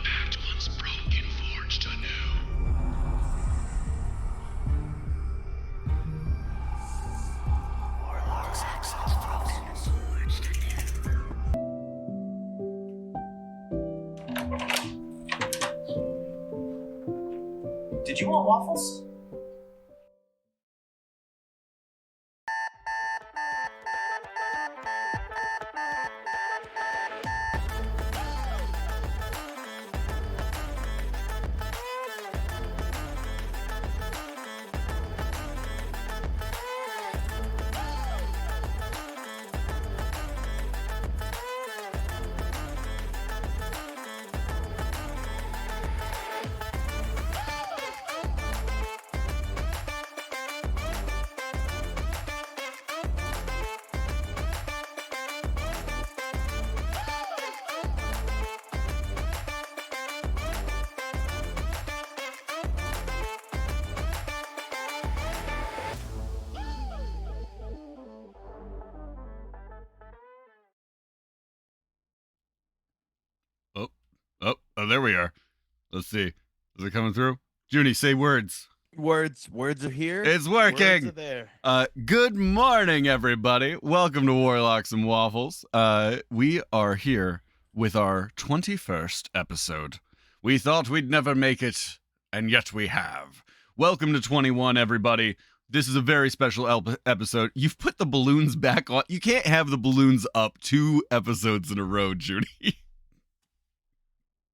pact once broken, forged anew. Warlocks forged anew. Did you want waffles? Oh, there we are. Let's see. Is it coming through? Junie, say words. Words are here. It's working. Words are there. Good morning, everybody. Welcome to Warlocks and Waffles. We are here with our 21st episode. We thought we'd never make it, and yet we have. Welcome to 21, everybody. This is a very special episode. You've put the balloons back on. You can't have the balloons up 2 episodes in a row, Junie.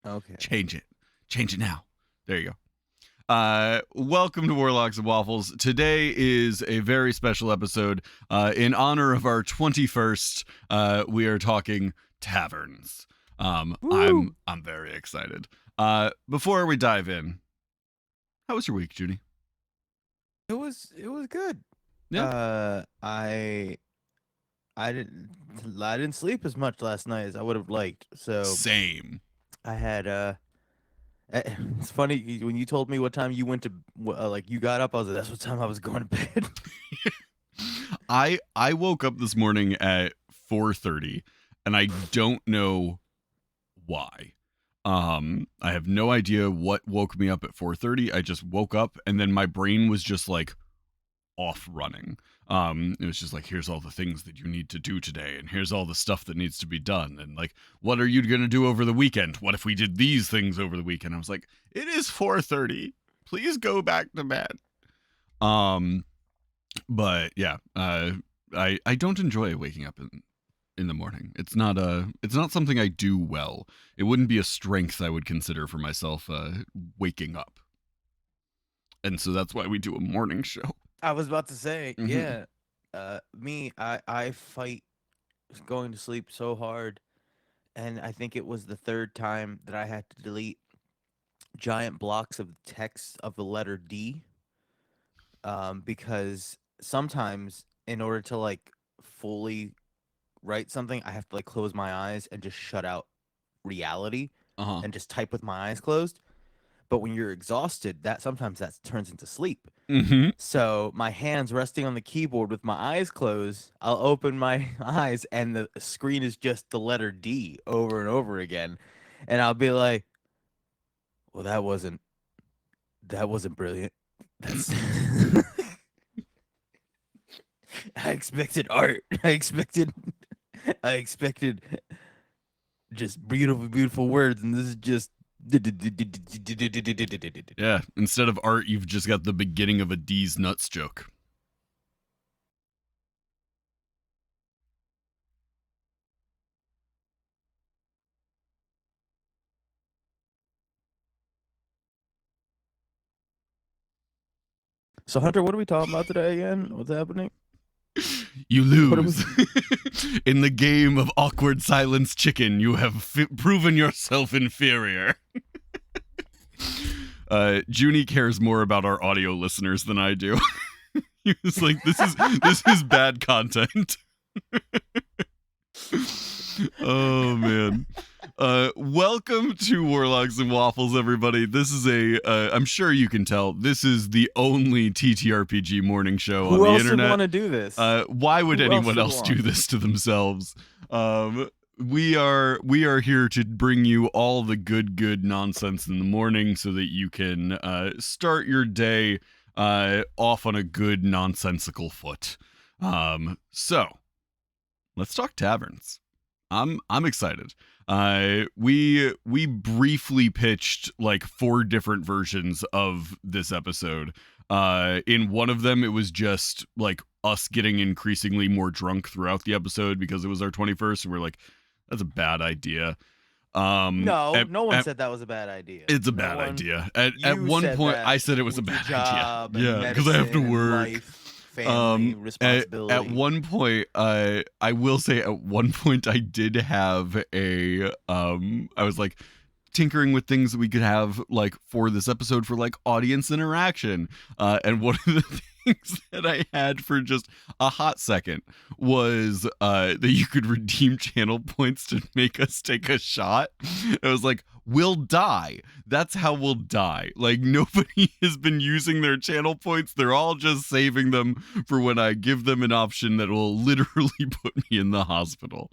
Okay. Change it now. There you go. Welcome to Warlocks and Waffles. Today is a very special episode. In honor of our 21st, we are talking taverns. I'm very excited. Before we dive in, how was your week, Junie? It was good. Yeah. I didn't sleep as much last night as I would have liked. So Same. I had it's funny when you told me what time you went to you got up. I was like, that's what time I was going to bed. I woke up this morning at 4:30, and I don't know why. I have no idea what woke me up at 4:30. I just woke up, and then my brain was just like off running. It was just like, here's all the things that you need to do today, and here's all the stuff that needs to be done, and like, what are you gonna do over the weekend? What if we did these things over the weekend? I was like, it is 4:30. Please go back to bed. But yeah, I don't enjoy waking up in the morning. It's not something I do well. It wouldn't be a strength I would consider for myself, waking up. And so that's why we do a morning show. I was about to say, Mhm. yeah. I fight going to sleep so hard, and I think it was the 3rd time that I had to delete giant blocks of text of the letter D. Because sometimes in order to like fully write something, I have to like close my eyes and just shut out reality Uh-huh. and just type with my eyes closed. But when you're exhausted, that sometimes that turns into sleep. Mm-hmm. So my hands resting on the keyboard with my eyes closed, I'll open my eyes and the screen is just the letter D over and over again. And I'll be like, well, that wasn't brilliant. That's I expected art. I expected just beautiful words, and this is just Yeah, instead of art, you've just got the beginning of a D's nuts joke. So Hunter, what are we talking about today again? What's happening? You What are lose. In the game of awkward silence chicken, you have proven yourself inferior. Junie cares more about our audio listeners than I do. He was like, this is bad content. Oh man. Welcome to Warlocks and Waffles, everybody. This is I'm sure you can tell, this is the only TTRPG morning show on Who the else internet. would want to do this? Why would Who anyone else else would do want? this to themselves? we are here to bring you all the good nonsense in the morning so that you can start your day off on a good nonsensical foot. So let's talk taverns. I'm excited. We briefly pitched like 4 different versions of this episode. In one of them, it was just like us getting increasingly more drunk throughout the episode because it was our 21st, and we're like, that's a bad idea. No, no one said that was a bad idea. It's a No bad one- idea. At you one said point, that I said it was a with your bad job idea. and Yeah, because I have to medicine and work. life, family, responsibility. At one point, I will say at one point I did have a I was like tinkering with things that we could have like for this episode for like audience interaction. And one of the things that I had for just a hot second was that you could redeem channel points to make us take a shot. I was like, we'll die. That's how we'll die. Like, nobody has been using their channel points. They're all just saving them for when I give them an option that will literally put me in the hospital.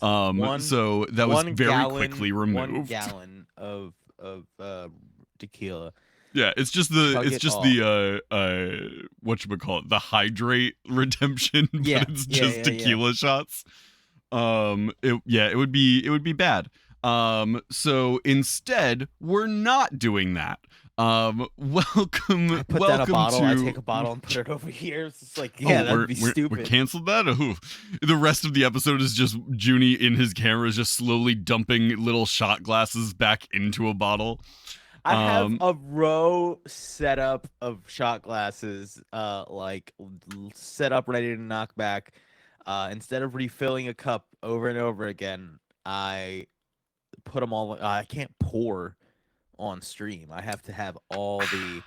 So that was very quickly removed. 1 gallon of tequila. Yeah, it's just Chug it's it just all. the whatchamacallit, the hydrate redemption, Yeah, but it's yeah, just yeah. tequila shots. It would be bad. So instead, we're not doing that. Welcome I put that in a bottle. to I take a bottle and put it over here. It's just like, yeah, that'd be stupid. We canceled that. Oh, the rest of the episode is just Junie in his camera is just slowly dumping little shot glasses back into a bottle. I have a row set up of shot glasses, set up ready to knock back. Instead of refilling a cup over and over again, I put them all. I can't pour on stream. I have to have all the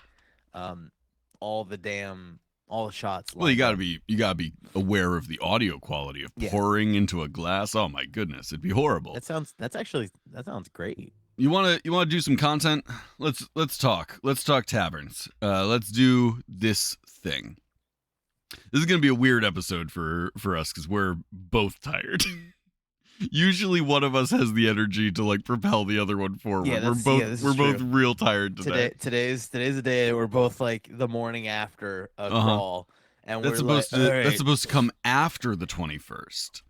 shots. Well, you lined gotta be aware of the audio quality of Yeah. pouring into a glass. Oh my goodness, it'd be horrible. up. That sounds great. You wanna do some content? Let's talk. Let's talk taverns. Let's do this thing. This is gonna be a weird episode for us because we're both tired. Usually one of us has the energy to like propel the other one forward. Yeah, we're this both is true. real tired today. Today's the day we're both like the morning after a crawl, and That's we're supposed like, to "All right." that's supposed to come after the 21st.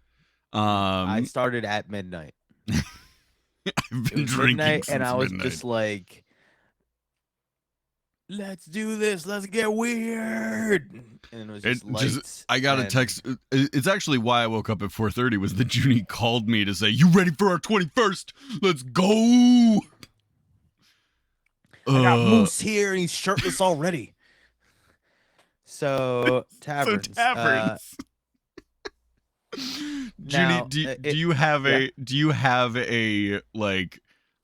I started at midnight. I've It been was drinking midnight, since and I was midnight. just like, "Let's do this. Let's get weird." And it was just lights. I got a and- text. It's actually why I woke up at 4:30 was that Junie called me to say, "You ready for our 21st? Let's go." I got Moose here, and he's shirtless already. So taverns. So taverns. now, Junie, do you have a like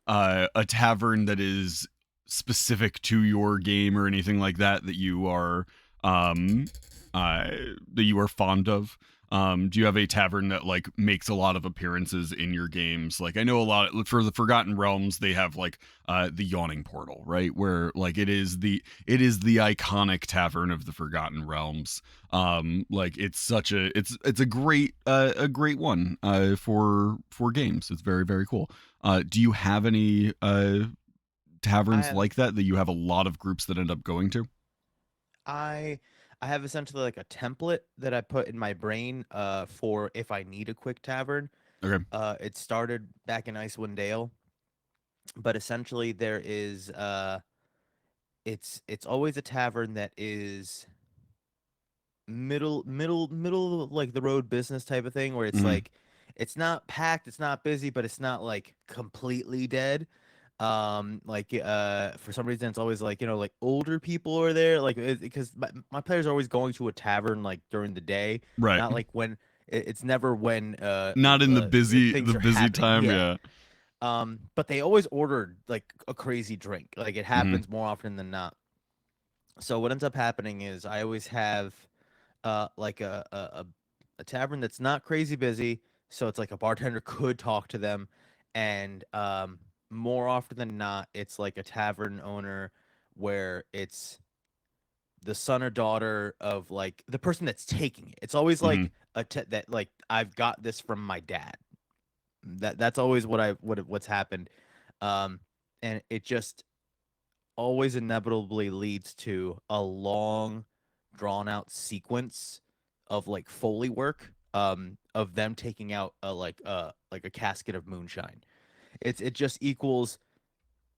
a tavern that is specific to your game or anything like that you are fond of? Do you have a tavern that like makes a lot of appearances in your games? Like I know a lot for the Forgotten Realms, they have like the Yawning Portal, right? Where like it is the iconic tavern of the Forgotten Realms. Like it's a great one for games. It's very, very cool. Do you have any taverns like that you have a lot of groups that end up going to? I have essentially like a template that I put in my brain for if I need a quick tavern. Okay. It started back in Icewind Dale, but essentially there is it's always a tavern that is middle like the road business type of thing where it's Mhm. like it's not packed, it's not busy, but it's not like completely dead. For some reason it's always like like older people are there like because my players are always going to a tavern like during the day, Right. not like when it's never when Not in the busy things are busy time. happening. Yeah. But they always order like a crazy drink. Like it Mm-hmm. happens more often than not. So what ends up happening is I always have like a tavern that's not crazy busy, so it's like a bartender could talk to them, and more often than not it's like a tavern owner where it's the son or daughter of like the person that's taking it. It's always like Mhm. that like I've got this from my dad. That's always what's happened, and it just always inevitably leads to a long, drawn out sequence of like Foley work, of them taking out like a casket of moonshine. It just equals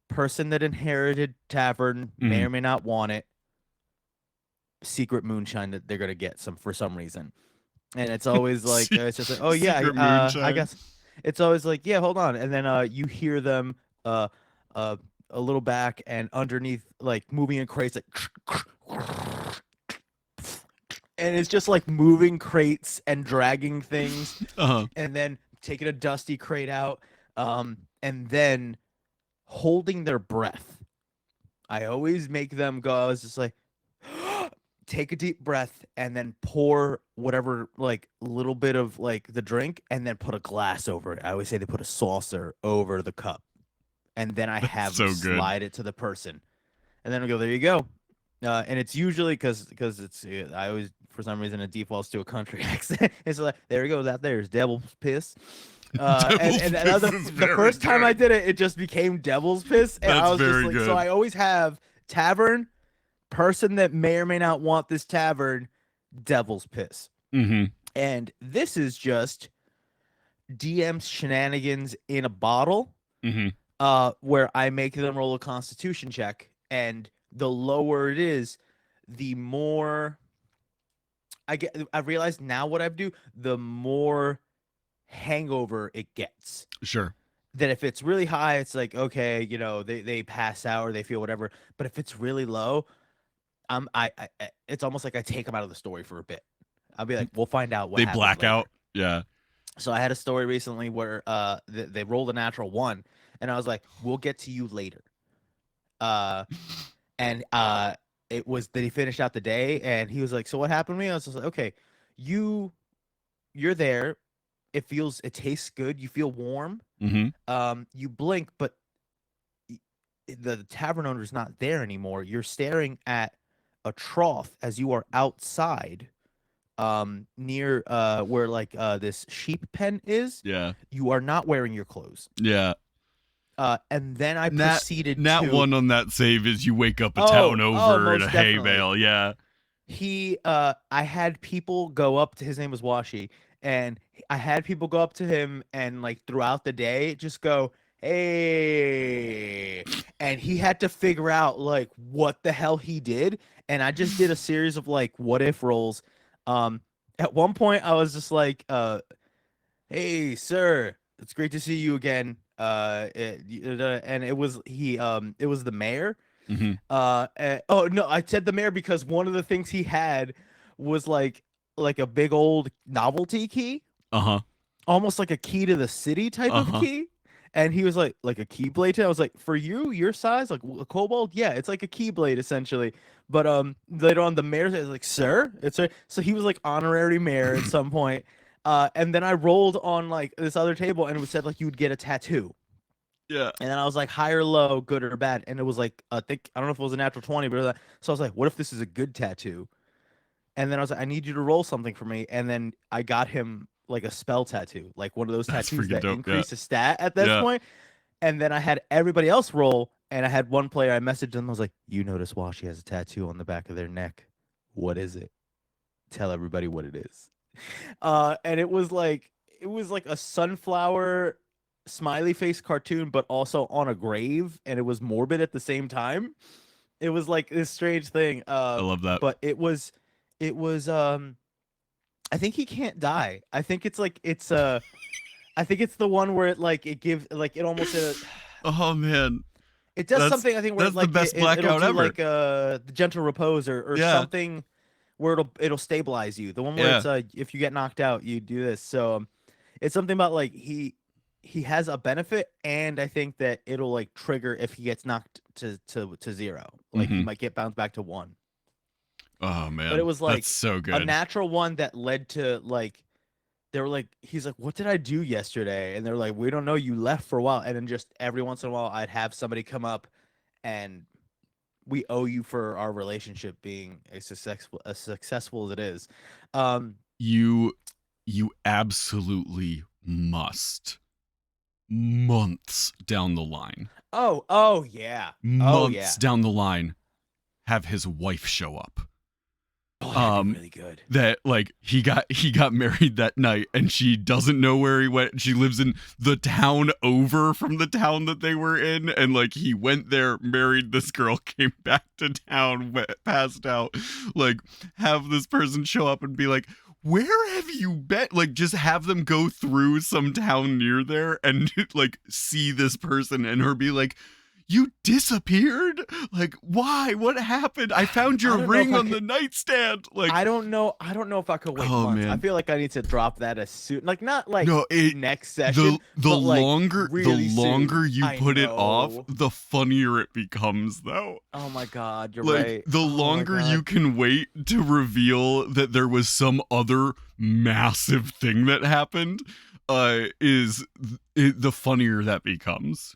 person that inherited Tavern may Mhm. or may not want it, secret moonshine that they're gonna get some for some reason. And it's always like it's just like, oh yeah, Secret I moonshine. guess it's always like, yeah, hold on, and then you hear them uh uh a little back and underneath, like moving in crates, like, and it's just like moving crates and dragging things, Uh-huh. and then taking a dusty crate out, and then holding their breath. I always make them go. I was just like, take a deep breath and then pour whatever, like little bit of like the drink, and then put a glass over it. I always say they put a saucer over the cup, and then I That's have them so good. slide it to the person, and then I go, there you go. And it's usually because it's I always, for some reason, it defaults to a country accent. It's like, there you go, that there's devil's piss. Devil's And piss is the very first time I good. did it, it just became devil's piss, and I That's was just very like, so good. I always have Tavern, person that may or may not want this tavern, devil's piss. Mm-hmm. And this is just DM's shenanigans in a bottle, Mm-hmm. where I make them roll a constitution check, and the lower it is, the more I realize now what I do, the more hangover it gets. Sure. That if it's really high, it's like, okay, they pass out or they feel whatever. But if it's really low, it's almost like I take them out of the story for a bit. I'll be like, we'll find out what They happened black later. out. Yeah. So I had a story recently where they rolled a natural one, and I was like, we'll get to you later. And it was that he finished out the day, and he was like, so what happened to me? I was just like, okay, you're there. It tastes good. You feel warm. Mm-hmm. You blink, but the tavern owner's not there anymore. You're staring at a trough as you are outside, near where like this sheep pen is. Yeah. You are not wearing your clothes. Yeah. And then I Nat proceeded Nat to one on that save is you wake up a oh town oh over in a most hay definitely. bale. Yeah. I had people go up to, his name was Washi, and I had people go up to him and like throughout the day just go, hey, and he had to figure out like what the hell he did, and I just did a series of like what if rolls. At one point I was just like, hey sir, it's great to see you again. And it was the mayor. Mm-hmm. Oh no, I said the mayor because one of the things he had was like a big old novelty key, Uh-huh. almost like a key to the city type of Uh-huh. key. And he was like a keyblade. I was like, for you, your size, like a kobold, yeah, it's like a keyblade essentially. But later on, the mayor was like, sir, it's a, so he was like honorary mayor at some point. And then I rolled on like this other table, and it said like you would get a tattoo. Yeah. And then I was like, high or low, good or bad. And it was like, I don't know if it was a natural 20, but it was like, so I was like, what if this is a good tattoo? And then I was like, I need you to roll something for me. And then I got him like a spell tattoo, like one of those That's tattoos freaking that dope. Yeah. increase a stat at this Yeah. point. And then I had everybody else roll. And I had one player, I messaged them. I was like, you notice Washi has a tattoo on the back of their neck. What is it? Tell everybody what it is. And it was like a sunflower smiley face cartoon, but also on a grave, and it was morbid at the same time. It was like this strange thing. I love that. But it was I think he can't die. I think it's like I think it's the one where it like it gives like it almost Oh man. it does That's- something, I think, where that's it, like the best it'll blackout do ever. like the gentle repose or Yeah. something where it'll stabilize you. The one where Yeah. it's if you get knocked out, you do this. So it's something about like he has a benefit, and I think that it'll like trigger if he gets knocked to zero. Like he Mhm. might get bounced back to one. Oh man. But it was like that's so a good. natural one that led to like they were like, he's like, what did I do yesterday? And they're like, we don't know, you left for a while. And then just every once in a while I'd have somebody come up, and we owe you for our relationship being as successful as it is. You absolutely must months down the line, Oh yeah. months down the line, have his wife show up. Oh, that'd be really good. That like he got married that night, and she doesn't know where he went. She lives in the town over from the town that they were in, and like he went there, married this girl, came back to town, passed out. Like, have this person show up and be like, where have you been? Like, just have them go through some town near there and like see this person, and her be like, you disappeared? Like, why? What happened? I found your ring on the nightstand. Like, I don't know if I could wait months. man. I feel like I need to drop that as soon, like not like next the session. the but, like, longer really the longer soon. you I put it off, know. the funnier it becomes, though. Oh my god, you're Like, right. the Oh my longer God. you can wait to reveal that there was some other massive thing that happened, the funnier that becomes.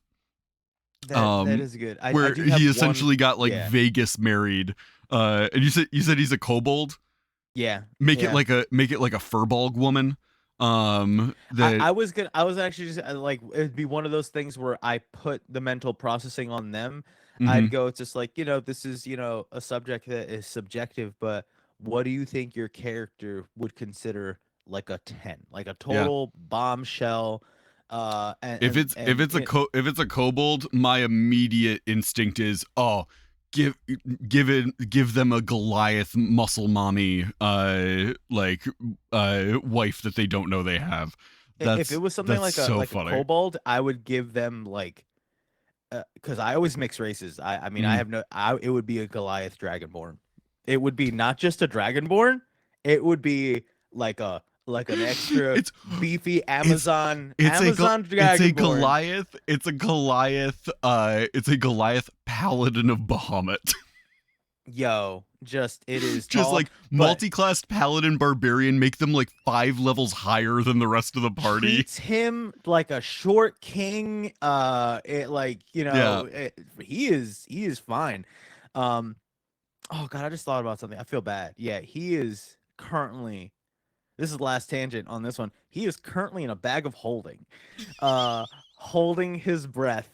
That is good. I Where do have he one- essentially got like yeah. Vegas married. And you said he's a kobold. Yeah. Make yeah. it like a furball woman. That I was actually just like, it'd be one of those things where I put the mental processing on them. I'd go, it's just like, this is, a subject that is subjective, but what do you think your character would consider like a 10, like a total bombshell? if it's a kobold, my immediate instinct is, give them a Goliath muscle mommy wife that they don't know they have. If it was something like so a funny. kobold, I would give them like, because I always mix races. I mean, it would be a Goliath Dragonborn. It would be not just a Dragonborn. It would be like an extra beefy Amazon Dragonborn. It's a Goliath. It's a Goliath paladin of Bahamut. Yo, it is just tall, like multi-classed paladin barbarian, make them like 5 levels higher than the rest of the party. Treats him like a short king. He is fine. Oh god, I just thought about something. I feel bad. Yeah, he is currently. This is the last tangent on this one. He is currently in a bag of holding, holding his breath,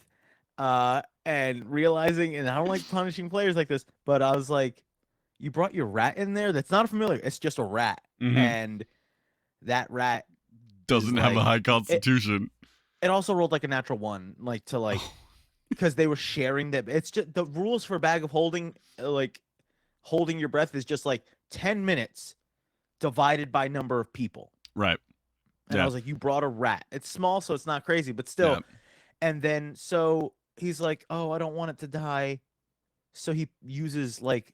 and realizing. And I don't like punishing players like this, but I was like, "You brought your rat in there. That's not familiar. It's just a rat, and that rat doesn't have a high constitution. It also rolled like a natural 1, because they were sharing that. It's just the rules for bag of holding, like holding your breath is just like 10 minutes divided by number of people. Right. And I was like, you brought a rat. It's small, so it's not crazy, but still. Yeah. And then so he's like, oh, I don't want it to die. So he uses like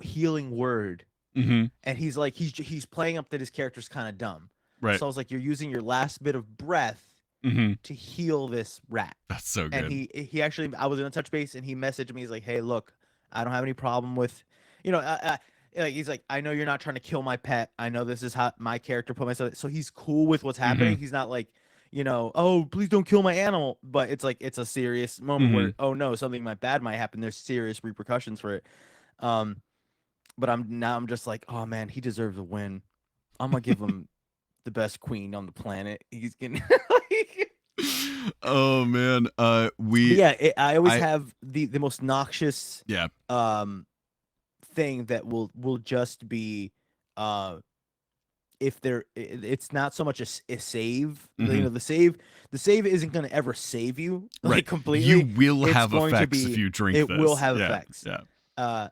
healing word. Mm-hmm. And he's like, he's playing up that his character's kind of dumb. Right. So I was like, you're using your last bit of breath to heal this rat. That's so good. And he actually, I was in a touch base, and he messaged me. He's like, hey, look, I don't have any problem with, he's like, I know you're not trying to kill my pet. I know this is how my character put myself. So he's cool with what's happening. He's not like, oh, please don't kill my animal. But it's like, it's a serious moment where, oh no, something bad might happen. There's serious repercussions for it. But I'm just like, oh man, he deserves a win. I'm gonna give him the best queen on the planet. He's getting oh man, I always have the most noxious thing that will just be if it's not so much a save. The save isn't going to ever save you completely. You will have effects if you drink it this. will have effects. Yeah.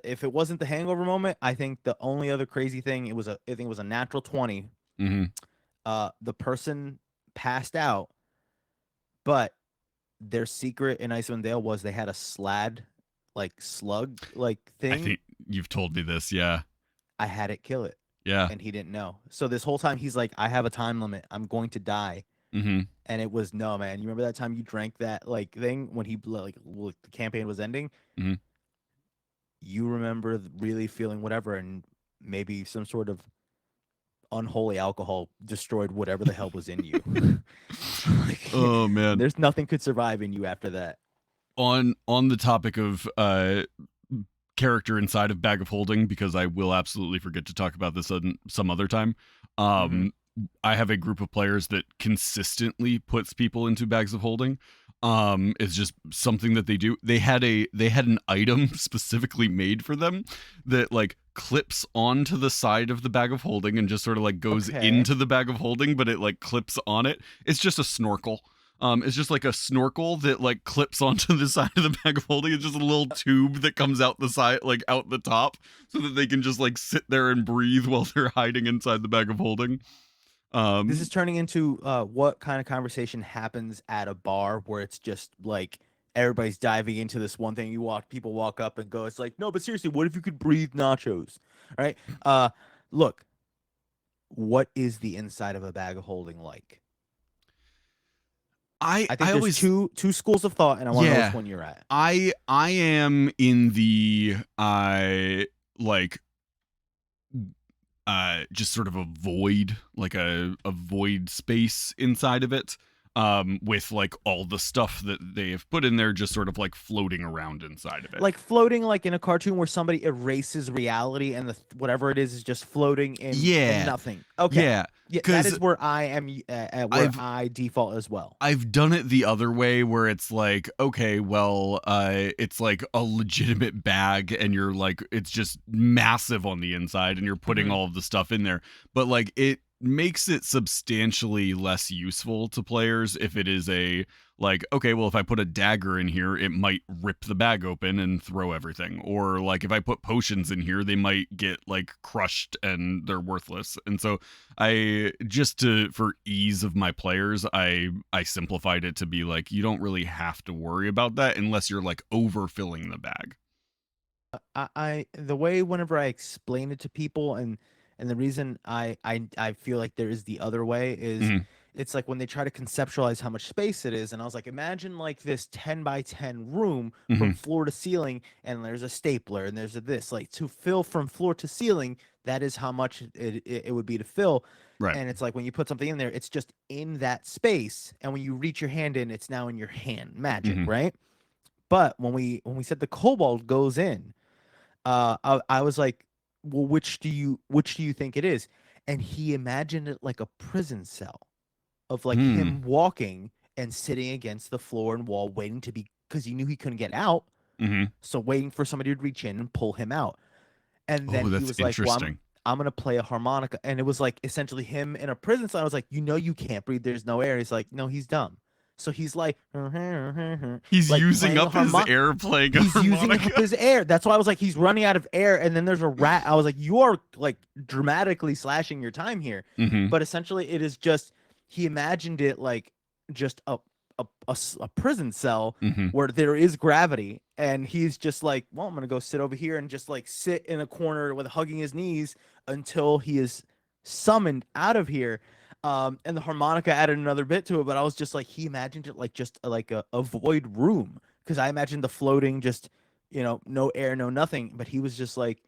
If it wasn't the hangover moment, I think the only other crazy thing, I think it was a natural 20. The person passed out, but their secret in Icewind Dale was they had a slug thing. I think you've told me this. Yeah. I had it kill it. Yeah. And he didn't know. So this whole time he's like, I have a time limit. I'm going to die. And it was, no, man. You remember that time you drank that thing when the campaign was ending? You remember really feeling whatever, and maybe some sort of unholy alcohol destroyed whatever the hell was in you. Oh man, there's nothing could survive in you after that. On the topic of character inside of Bag of Holding, because I will absolutely forget to talk about this some other time. I have a group of players that consistently puts people into bags of holding. It's just something that they do. They had an item specifically made for them that like clips onto the side of the bag of holding and just sort of like goes Okay. into the bag of holding, but it like clips on it. It's just a snorkel. It's just like a snorkel that like clips onto the side of the bag of holding. It's just a little tube that comes out the side, like out the top, so that they can just like sit there and breathe while they're hiding inside the bag of holding. This is turning into what kind of conversation happens at a bar where it's just like everybody's diving into this one thing. People walk up and go, it's like, no, but seriously, what if you could breathe nachos? Right? Look, what is the inside of a bag of holding like? I think there's always two schools of thought, and I want to know Yeah. which one you're at. I am in the like just sort of a void, like a void space inside of it, with like all the stuff that they have put in there just sort of like floating around inside of it. Like floating, like in a cartoon where somebody erases reality and whatever it is just floating in nothing. Okay. Yeah. Yeah, that 'Cause is where I am, I default as well. I've done it the other way where it's like, okay, well, it's like a legitimate bag and you're like, it's just massive on the inside and you're putting Mhm. all of the stuff in there. But like it makes it substantially less useful to players if it is a like, okay, well, if I put a dagger in here, it might rip the bag open and throw everything. Or like if I put potions in here, they might get like crushed and they're worthless. And so I for ease of my players, I simplified it to be like you don't really have to worry about that unless you're like overfilling the bag. I the way whenever I explain it to people, and the reason I feel like there is the other way is Mhm. it's like when they try to conceptualize how much space it is, and I was like, imagine like this 10 by 10 room from Mhm. floor to ceiling, and there's a stapler and there's a this, like, to fill from floor to ceiling, that is how much it would be to fill. Right. And it's like when you put something in there, it's just in that space, and when you reach your hand in, it's now in your hand, magic, Mhm. right? But when we said the kobold goes in, I was like, well, which do you think it is? And he imagined it like a prison cell of like Hmm. him walking and sitting against the floor and wall, waiting to be, because he knew he couldn't get out, Mhm. so waiting for somebody to reach in and pull him out. And then Oh, he that's was like, well, interesting. I'm gonna play a harmonica, and it was like essentially him in a prison cell. I was like, you can't breathe. There's no air. He's like, no, he's dumb. So he's like, He's like using playing a up his air playing a He's using up harmonica. his air. That's why I was like, he's running out of air. And then there's a rat. I was like, you are like dramatically slashing your time here. Mhm. But essentially, it is just he imagined it like just a prison cell Mhm. where there is gravity, and he's just like, well, I'm gonna go sit over here and just like sit in a corner with hugging his knees until he is summoned out of here. And the harmonica added another bit to it, but I was just like, he imagined it like just like a void room, because I imagined the floating, just, no air, no nothing. But he was just like,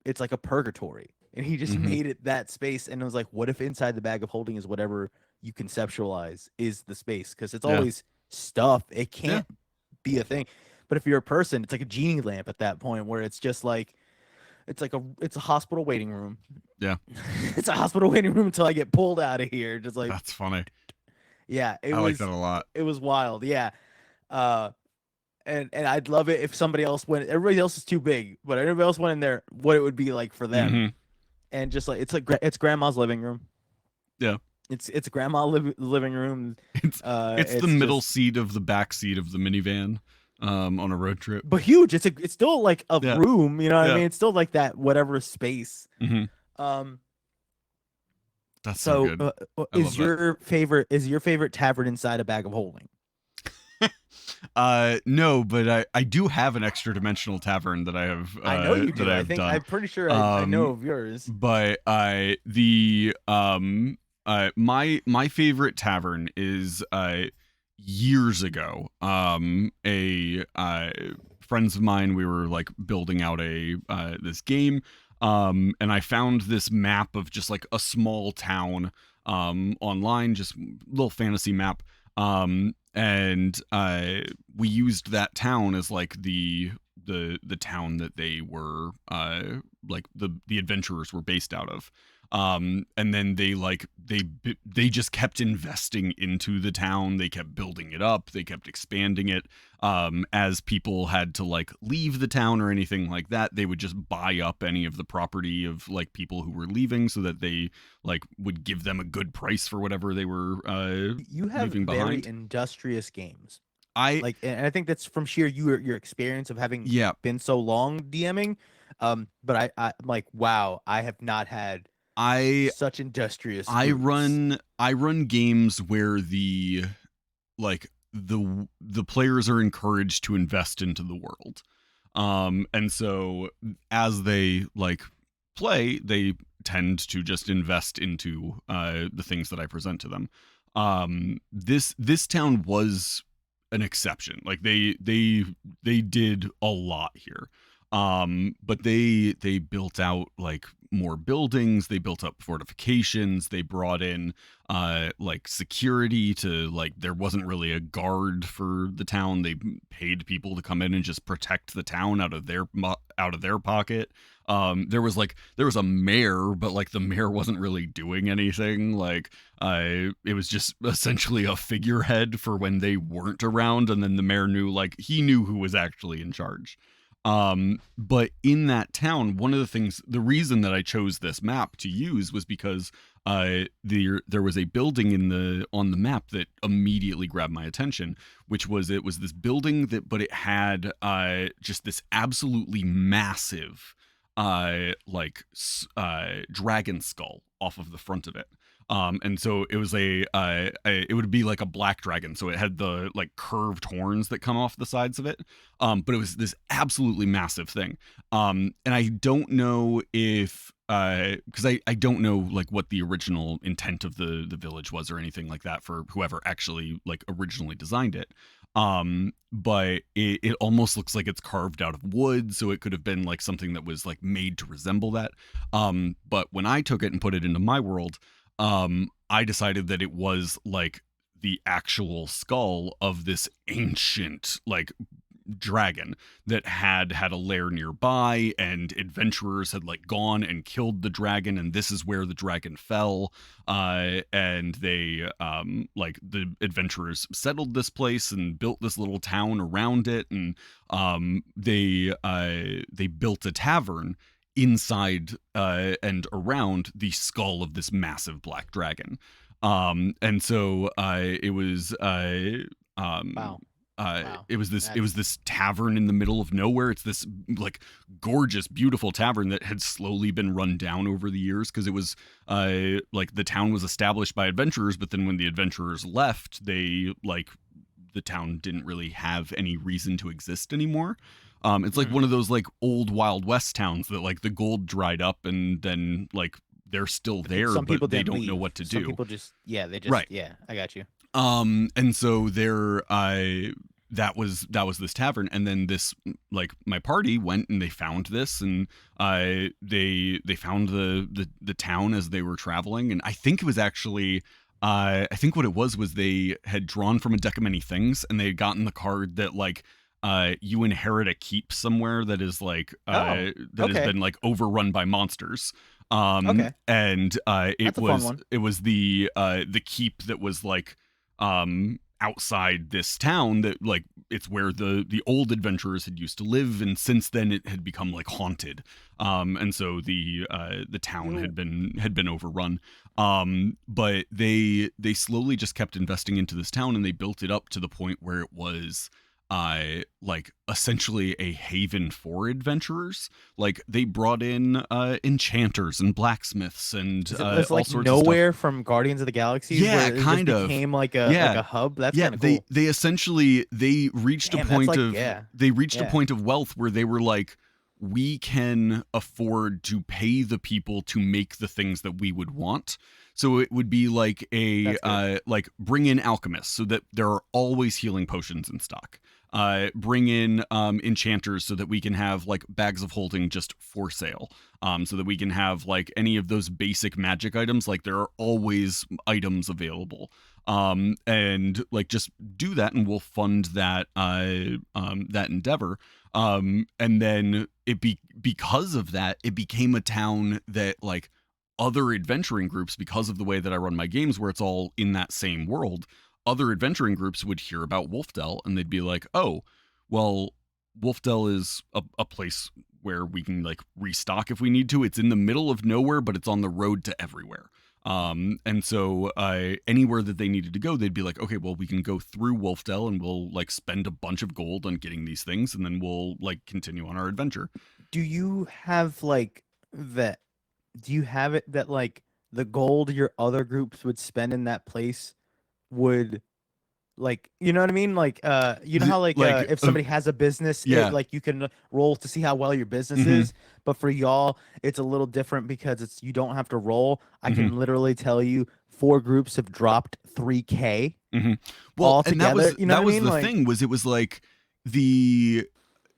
it's like a purgatory, and he just Mhm. made it that space. And it was like, what if inside the bag of holding is whatever you conceptualize is the space? Because it's Yeah. always stuff. It Yeah. can't be a thing. But if you're a person, it's like a genie lamp at that point, where it's just like it's a hospital waiting room. Yeah. It's a hospital waiting room until I get pulled out of here. Just like, That's funny. yeah, it I was like that a lot. it was wild. Yeah. And I'd love it if somebody else went. Everybody else is too big, but everybody else went in there, what it would be like for them. Mhm. And just like it's grandma's living room. Yeah. It's grandma living room. It's It's the middle just, seat of the back seat of the minivan on a road trip. but huge. It's still like a Yeah. room. You know what Yeah. I mean? It's still like that whatever space. Mhm. Um. That's so So, good. I love is that. your favorite tavern inside a bag of holding? No, but I do have an extra dimensional tavern that I have I know you that do. I I have think done. I'm pretty sure I know Um, of yours. But my favorite tavern is years ago. A friends of mine, we were like building out a this game. And I found this map of just like a small town online, just little fantasy map. And we used that town as like the town that they were like the adventurers were based out of. And then they just kept investing into the town. They kept building it up. They kept expanding it. As people had to like leave the town or anything like that, they would just buy up any of the property of like people who were leaving, so that they like would give them a good price for whatever they were You have leaving very behind. industrious games. I Like, and I think that's from sheer your experience of having Yeah, been so long DMing. But I'm like, wow, I have not had I such industrious I groups. run games where the players are encouraged to invest into the world. And so as they like play, they tend to just invest into the things that I present to them. This town was an exception. Like they did a lot here. But they built out like more buildings, they built up fortifications, they brought in like security to like there wasn't really a guard for the town. They paid people to come in and just protect the town out of their pocket. There was a mayor, but like the mayor wasn't really doing anything. Like it was just essentially a figurehead for when they weren't around, and then the mayor knew like he knew who was actually in charge. But in that town, the reason that I chose this map to use was because there was a building on the map that immediately grabbed my attention, which was it was this building but it had just this absolutely massive dragon skull off of the front of it. And so it was it would be like a black dragon. So it had the like curved horns that come off the sides of it. But it was this absolutely massive thing. And I don't know if, because I don't know like what the original intent of the village was or anything like that for whoever actually like originally designed it. But it almost looks like it's carved out of wood, so it could have been like something that was like made to resemble that. But when I took it and put it into my world, I decided that it was like the actual skull of this ancient like dragon that had a lair nearby, and adventurers had like gone and killed the dragon, and this is where the dragon fell. And they like the adventurers settled this place and built this little town around it, and they built a tavern inside and around the skull of this massive black dragon. And so it was Wow. Wow. it was this tavern in the middle of nowhere. It's this like gorgeous, beautiful tavern that had slowly been run down over the years, because it was like the town was established by adventurers, but then when the adventurers left, the town didn't really have any reason to exist anymore. It's like one of those like old Wild West towns that like the gold dried up, and then like they're still there, Some people but they didn't don't know leave. what to Some do. people just they just Right. yeah, I got you. And so that was this tavern, and then this like my party went and they found this, and they found the town as they were traveling, and I think it was actually I think what it was they had drawn from a deck of many things, and they had gotten the card that like you inherit a keep somewhere that is like Oh, that has okay. been like overrun by monsters. Okay. And That's a fun one. it was the keep that was like outside this town, that like it's where the old adventurers had used to live, and since then it had become like haunted. And so the town You had been overrun. But they slowly just kept investing into this town, and they built it up to the point where it was like essentially a haven for adventurers. Like they brought in enchanters and blacksmiths and Is it was all like sorts of stuff. nowhere from Guardians of the Galaxy? Yeah, where it just kind of. became like Yeah. a hub. That's Yeah, kind of cool. they essentially they reached Damn, a that's point like of yeah. they reached a Yeah. point of wealth where they were like, we can afford to pay the people to make the things that we would want. So it would be like That's good. like bring in alchemists so that there are always healing potions in stock. Bring in enchanters so that we can have like bags of holding just for sale. So that we can have like any of those basic magic items, like there are always items available. And like just do that, and we'll fund that that endeavor. And then because of that, it became a town that like other adventuring groups, because of the way that I run my games, where it's all in that same world, other adventuring groups would hear about Wolfdell and they'd be like, oh, well, Wolfdell is a place where we can like restock if we need to. It's in the middle of nowhere, but it's on the road to everywhere. And so anywhere that they needed to go, they'd be like, okay, well, we can go through Wolfdell and we'll like spend a bunch of gold on getting these things, and then we'll like continue on our adventure. Do you have like that? Do you have it that like the gold your other groups would spend in that place would like, you know what I mean? Like you know how like if somebody has a business, yeah. like you can roll to see how well your business Mhm. is, but for y'all it's a little different because it's you don't have to roll. I can literally tell you 4 groups have dropped 3K Well, all and that together. was You know that what I was mean? the Like, thing, was it was like the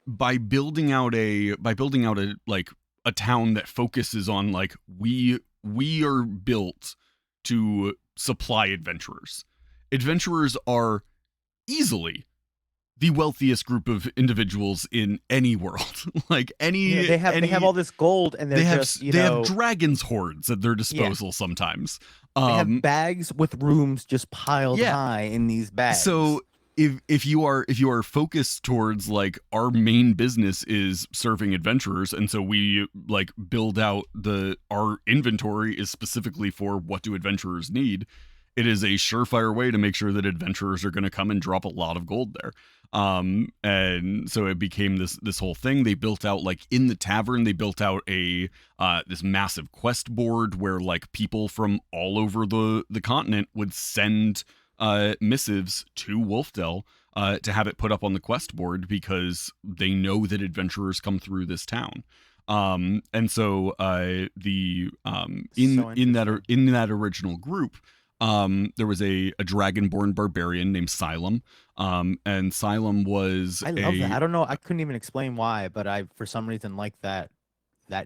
by building out a like a town that focuses on like we are built to supply adventurers. Adventurers are easily the wealthiest group of individuals in any world. Like yeah, they have all this gold and they're just, you they have know, dragons hordes at their disposal sometimes. they have bags with rooms just piled Yeah. high in these bags. So if you are focused towards like our main business is serving adventurers, and so we like build out our inventory is specifically for what do adventurers need, it is a surefire way to make sure that adventurers are going to come and drop a lot of gold there. And so it became this whole thing. They built out like in the tavern, they built out a this massive quest board where like people from all over the continent would send missives to Wolfdell to have it put up on the quest board, because they know that adventurers come through this town. And so in that original group, there was a dragonborn barbarian named Xylem. And Xylem was I love that. I don't know. I couldn't even explain why, but I for some reason like that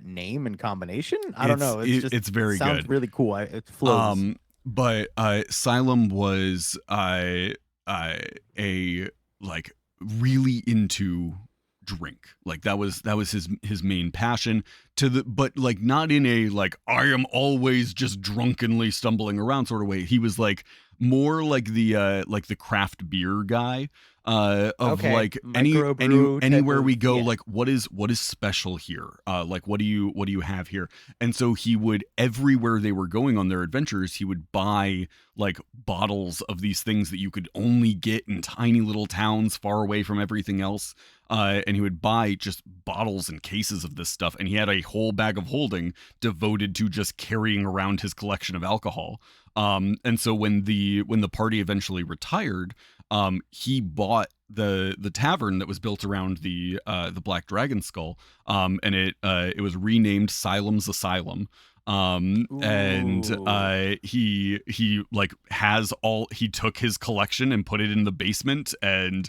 name and combination. I don't know. It's very sounds good. Really cool. It flows. But Xylem was a like really into drink. Like that was his main passion, but like not in a like I am always just drunkenly stumbling around sort of way. He was like more like the craft beer guy of like anywhere we go, like what is special here, like what do you have here. And so he would, everywhere they were going on their adventures, he would buy like bottles of these things that you could only get in tiny little towns far away from everything else. And he would buy just bottles and cases of this stuff, and he had a whole bag of holding devoted to just carrying around his collection of alcohol. And so when the party eventually retired, he bought the tavern that was built around the Black Dragon Skull, and it was renamed Xylem's Asylum. And he like he took his collection and put it in the basement, and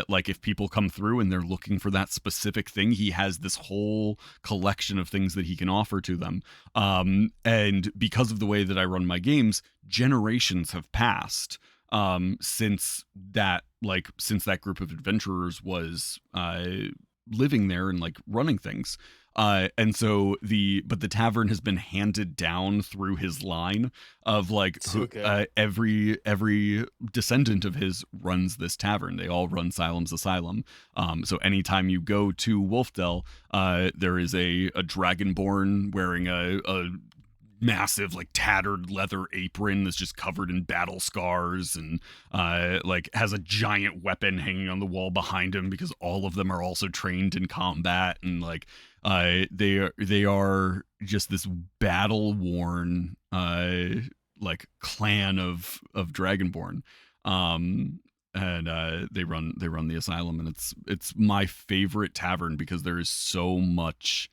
like if people come through and they're looking for that specific thing, he has this whole collection of things that he can offer to them. And because of the way that I run my games, generations have passed since that group of adventurers was living there and like running things. And so the tavern has been handed down through his line of like every descendant of his runs this tavern. They all run Xylem's Asylum. So anytime you go to Wolfdell, there is a dragonborn wearing a massive like tattered leather apron that's just covered in battle scars, and like has a giant weapon hanging on the wall behind him, because all of them are also trained in combat, and like they are just this battle worn like clan of dragonborn. And they run the asylum, and it's my favorite tavern because there is so much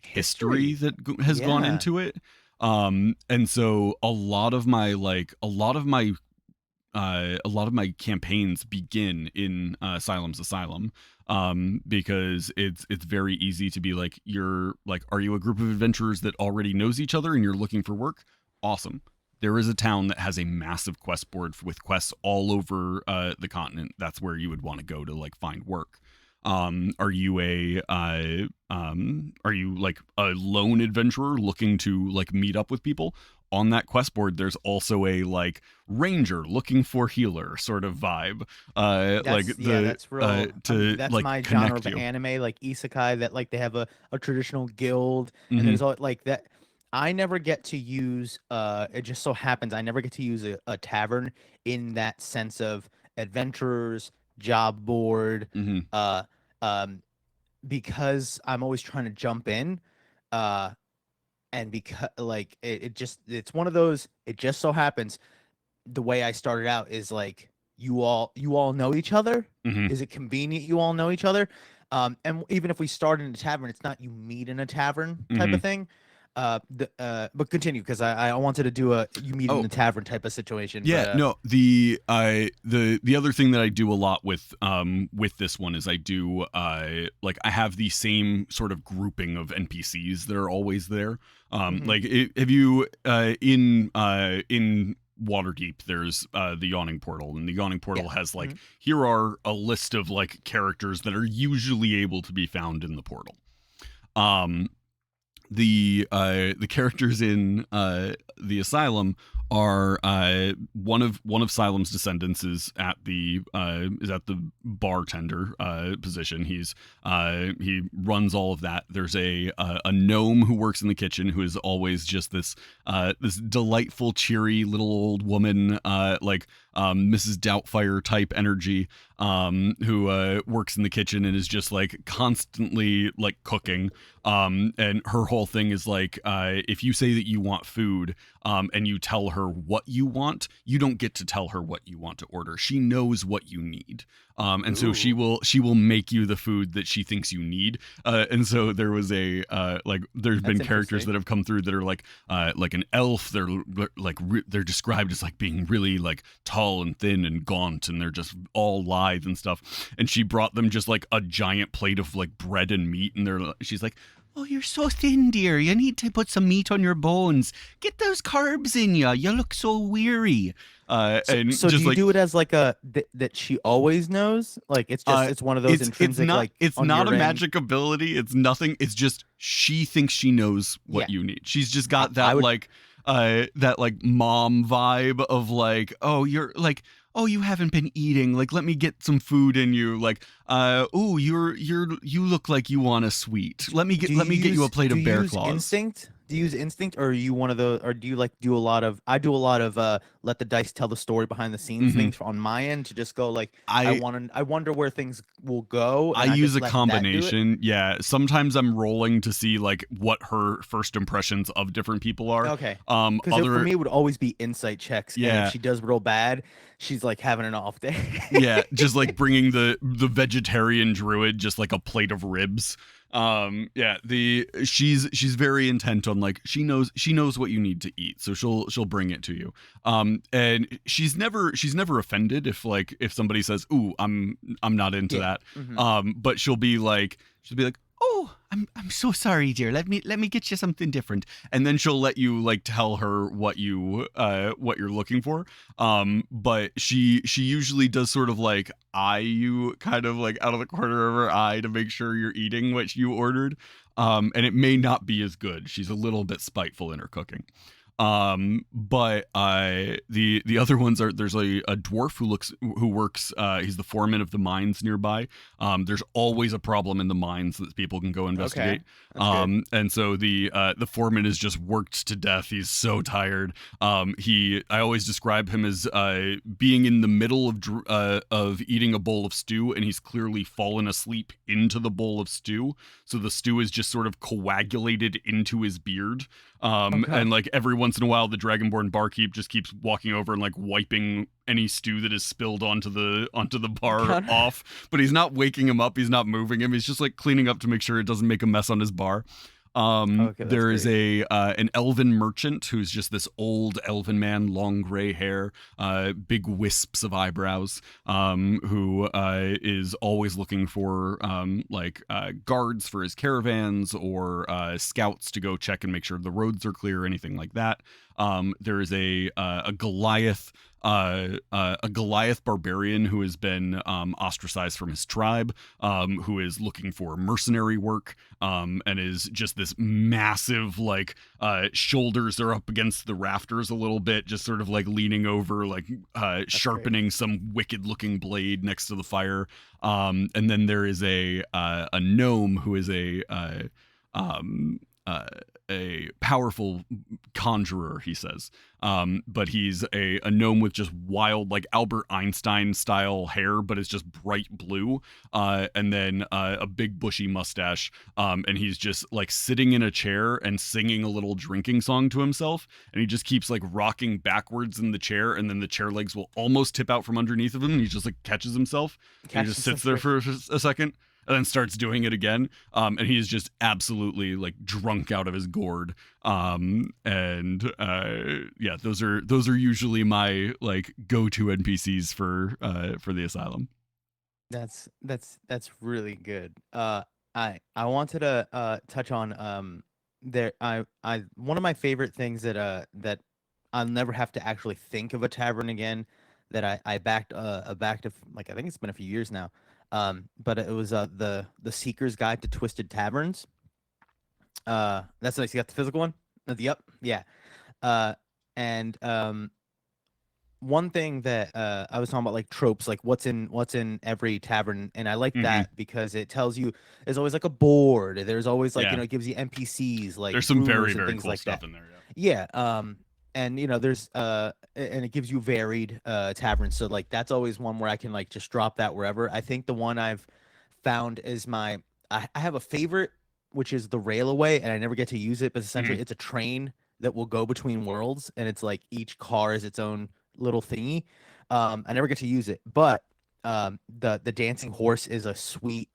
history that has gone into it. And so a lot of my campaigns begin in Xylem's Asylum, because it's very easy to be like, you're like, are you a group of adventurers that already knows each other and you're looking for work? Awesome. There is a town that has a massive quest board with quests all over the continent. That's where you would want to go to like find work. Are you are you like a lone adventurer looking to like meet up with people? On that quest board, there's also a like ranger looking for healer sort of vibe. Like the That's real. to That's like my genre connect of you. anime, like isekai, that like they have a traditional guild, and Hmm. there's all like that. I never get to use. It just so happens I never get to use a tavern in that sense of adventurers, job board, Hmm. uh, um, because I'm always trying to jump in, uh, and because like it just it's one of those. It just so happens the way I started out is like you all know each other. Hmm. Is it convenient you all know each other? And even if we start in a tavern, it's not you meet in a tavern type Hmm. of thing. But continue because I wanted to do a you meet in Oh, the tavern type of situation. yeah, no, the other thing that I do a lot with this one is I do like I have the same sort of grouping of NPCs that are always there. Mhm. Like have you in Waterdeep there's the Yawning Portal, and the Yawning Portal Yes. has like Mhm. here are a list of like characters that are usually able to be found in the portal. Um the characters in the asylum are one of Asylum's descendants is at the bartender position. He runs all of that. There's a gnome who works in the kitchen who is always just this delightful, cheery little old woman, like Mrs. Doubtfire type energy, who works in the kitchen and is just like constantly like cooking. And her whole thing is like, if you say that you want food, and you tell her what you want, you don't get to tell her what you want to order. She knows what you need. And so she Ooh, will make you the food that she thinks you need. And so there was like there's been that's characters interesting. that have come through that are like an elf. They're described as like being really like tall and thin and gaunt, and they're just all lithe and stuff. And she brought them just like a giant plate of like bread and meat, and she's like, "Oh, you're so thin, dear. You need to put some meat on your bones. Get those carbs in you. You look so weary." And So do just you like do it as like that she always knows? Like it's just uh it's one of those intrinsic like it's on not a your end. magic ability. It's nothing. It's just she thinks she knows Yeah, what you need. She's just I, got I would. that like mom vibe of like, "Oh, you're like, oh, you haven't been eating. Like, let me get some food in you. Like, oh, you look like you want a sweet. Let me get you a plate Do of you bear use claws." instinct? Do you use instinct, or are you one of the, or do you like do a lot of? I do a lot of let the dice tell the story behind the scenes Hmm. things on my end to just go like I I wonder where things will go, I and I use just a let that do it. combination. Yeah, sometimes I'm rolling to see like what her first impressions of different people are. Okay, because for Other me it would always be insight checks, and if yeah, she does real bad, she's like having an off day. yeah, just like bringing the vegetarian druid just like a plate of ribs. Yeah, the she's very intent on like she knows what you need to eat, so she'll bring it to you. And she's never offended if like if somebody says, "Ooh, I'm not into Yeah. that." Hmm. But she'll be like, "Oh, I'm so sorry, dear. Let me get you something different." And then she'll let you like tell her what you're looking for. But she usually does sort of like eye you kind of like out of the corner of her eye to make sure you're eating what you ordered. And it may not be as good. She's a little bit spiteful in her cooking. But the other ones are there's a dwarf who works he's the foreman of the mines nearby. There's always a problem in the mines that people can go Okay, investigate. that's good. And so the foreman is just worked to death. He's so tired. I always describe him as being in the middle of eating a bowl of stew, and he's clearly fallen asleep into the bowl of stew. So the stew is just sort of coagulated into his beard. Okay. And like every once in a while, the Dragonborn barkeep just keeps walking over and like wiping any stew that is spilled onto the bar God. off. But he's not waking him up. He's not moving him. He's just like cleaning up to make sure it doesn't make a mess on his bar. Okay, that's There is great. a an elven merchant who's just this old elven man, long gray hair, big wisps of eyebrows, who is always looking for guards for his caravans or scouts to go check and make sure the roads are clear, or anything like that. There is a Goliath. A Goliath barbarian who has been ostracized from his tribe, who is looking for mercenary work, and is just this massive, like, shoulders are up against the rafters a little bit, just sort of like leaning over, like sharpening some wicked looking blade next to the fire. And then there is a gnome who is um, a powerful conjurer, he says. But he's a gnome with just wild, like Albert Einstein style hair, but it's just bright blue. And then a big bushy mustache. And he's just like sitting in a chair and singing a little drinking song to himself. And he just keeps like rocking backwards in the chair. And then the chair legs will almost tip out from underneath of him. And he just like catches himself. And he just sits there for a second. And then starts doing it again, and he's just absolutely like drunk out of his gourd. Yeah, those are usually my like go-to NPCs for the asylum. That's really good. I wanted to touch on there. I one of my favorite things that I'll never have to actually think of a tavern again. That I backed like I think it's been a few years now. But it was the Seeker's Guide to Twisted Taverns. That's nice. You got the physical one? Yep. Yeah. And one thing that I was talking about, like tropes, like what's in every tavern, and I like that because it tells you there's always like a board. There's always like it gives you NPCs, like there's some very and very things cool like stuff that. in there. Yeah. And there's and it gives you varied taverns, so like that's always one where I can like just drop that wherever. I think the one I've found is I have a favorite, which is the Railway, and I never get to use it, but essentially it's a train that will go between worlds, and it's like each car is its own little thingy. I never get to use it, but the dancing horse is a sweet,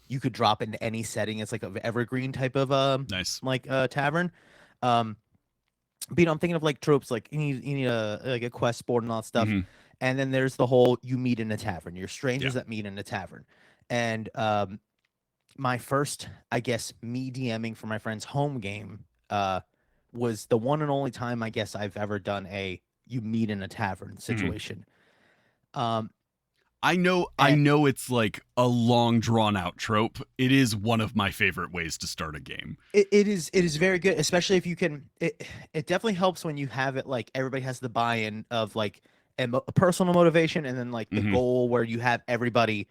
you could drop into any setting. It's like an evergreen type of Nice. like tavern. But I'm thinking of like tropes, like you need a like a quest board and all that stuff. And then there's the whole you meet in a tavern. You're strangers that meet in a tavern. And my first, I guess, me DMing for my friend's home game was the one and only time I guess I've ever done a you meet in a tavern situation. I know it's like a long drawn out trope. It is one of my favorite ways to start a game. It is very good, especially if you can. It definitely helps when you have it like everybody has the buy-in of like a personal motivation, and then like the goal where you have everybody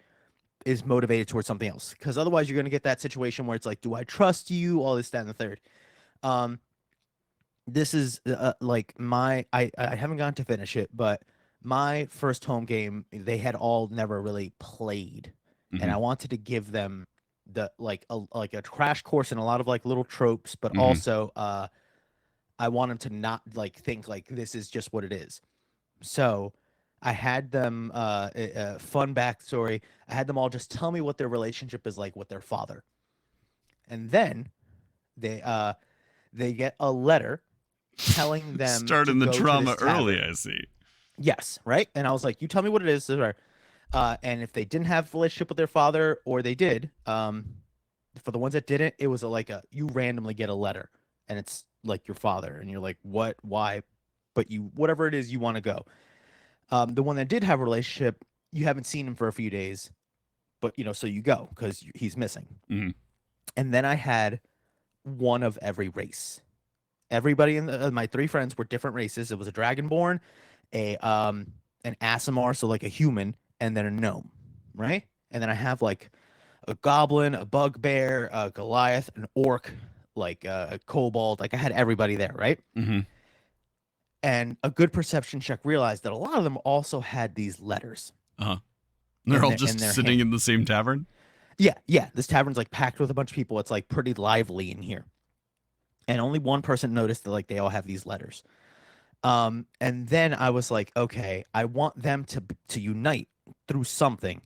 is motivated towards something else. Because otherwise, you're gonna get that situation where it's like, do I trust you? All this, that, and the third. This is like I haven't gotten to finish it, but my first home game, they had all never really played, and I wanted to give them the like a crash course in a lot of like little tropes, but also I want them to not like think like this is just what it is. So I had them a fun backstory. I had them all just tell me what their relationship is like with their father, and then they get a letter telling them starting the drama early. tavern. I see. Yes, right. And I was like, you tell me what it is. And if they didn't have a relationship with their father, or they did, for the ones that didn't, it was like you randomly get a letter, and it's like your father, and you're like, what, why? But you, whatever it is, you want to go. The one that did have a relationship, you haven't seen him for a few days, but so you go because he's missing. And then I had one of every race. Everybody in my three friends were different races. It was a dragonborn, an Aasimar, so like a human, and then a gnome, right? And then I have like a goblin, a bugbear, a Goliath, an orc, like a kobold. Like I had everybody there, right? And a good perception check realized that a lot of them also had these letters. They're all just sitting in the same tavern. Yeah. This tavern's like packed with a bunch of people. It's like pretty lively in here. And only one person noticed that like they all have these letters. And then I was like, okay, I want them to unite through something.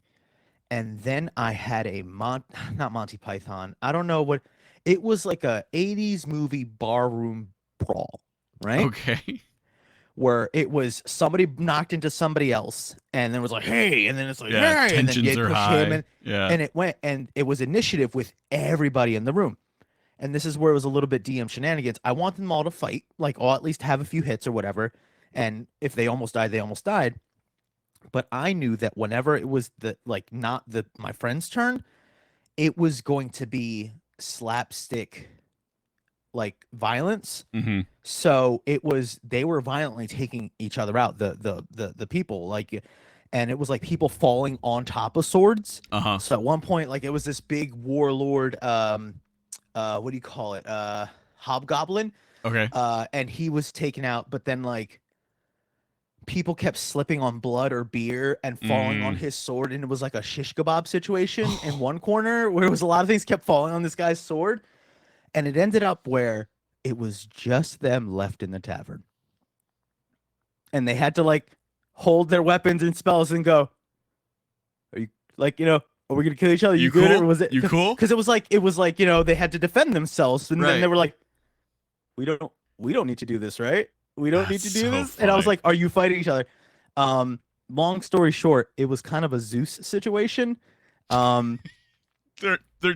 And then I had not Monty Python. I don't know what it was, like a 80s movie barroom brawl, right? Okay. Where it was somebody knocked into somebody else, and then it was like, hey, and then it's like, hey, tensions and then are push high. him, and it went, and it was initiative with everybody in the room. and this is where it was a little bit DM shenanigans. I want them all to fight, like, or at least have a few hits or whatever. And if they almost died, they almost died. But I knew that whenever it was not my friend's turn, it was going to be slapstick like violence. Mm-hmm. So they were violently taking each other out, the people, like, and it was like people falling on top of swords. Uh-huh. So at one point, like, it was this big warlord, what do you call it? Hobgoblin. Okay. And he was taken out, but then like people kept slipping on blood or beer and falling on his sword, and it was like a shish kebab situation in one corner where it was a lot of things kept falling on this guy's sword, and it ended up where it was just them left in the tavern, and they had to like hold their weapons and spells and go, "Are you like, are we gonna kill each other? You good? cool? Or was it You cool?" Because it was like they had to defend themselves, and then they were like, "We don't need to do this, right? We don't need to do this." funny. And I was like, "Are you fighting each other?" Long story short, it was kind of a Zeus situation. Their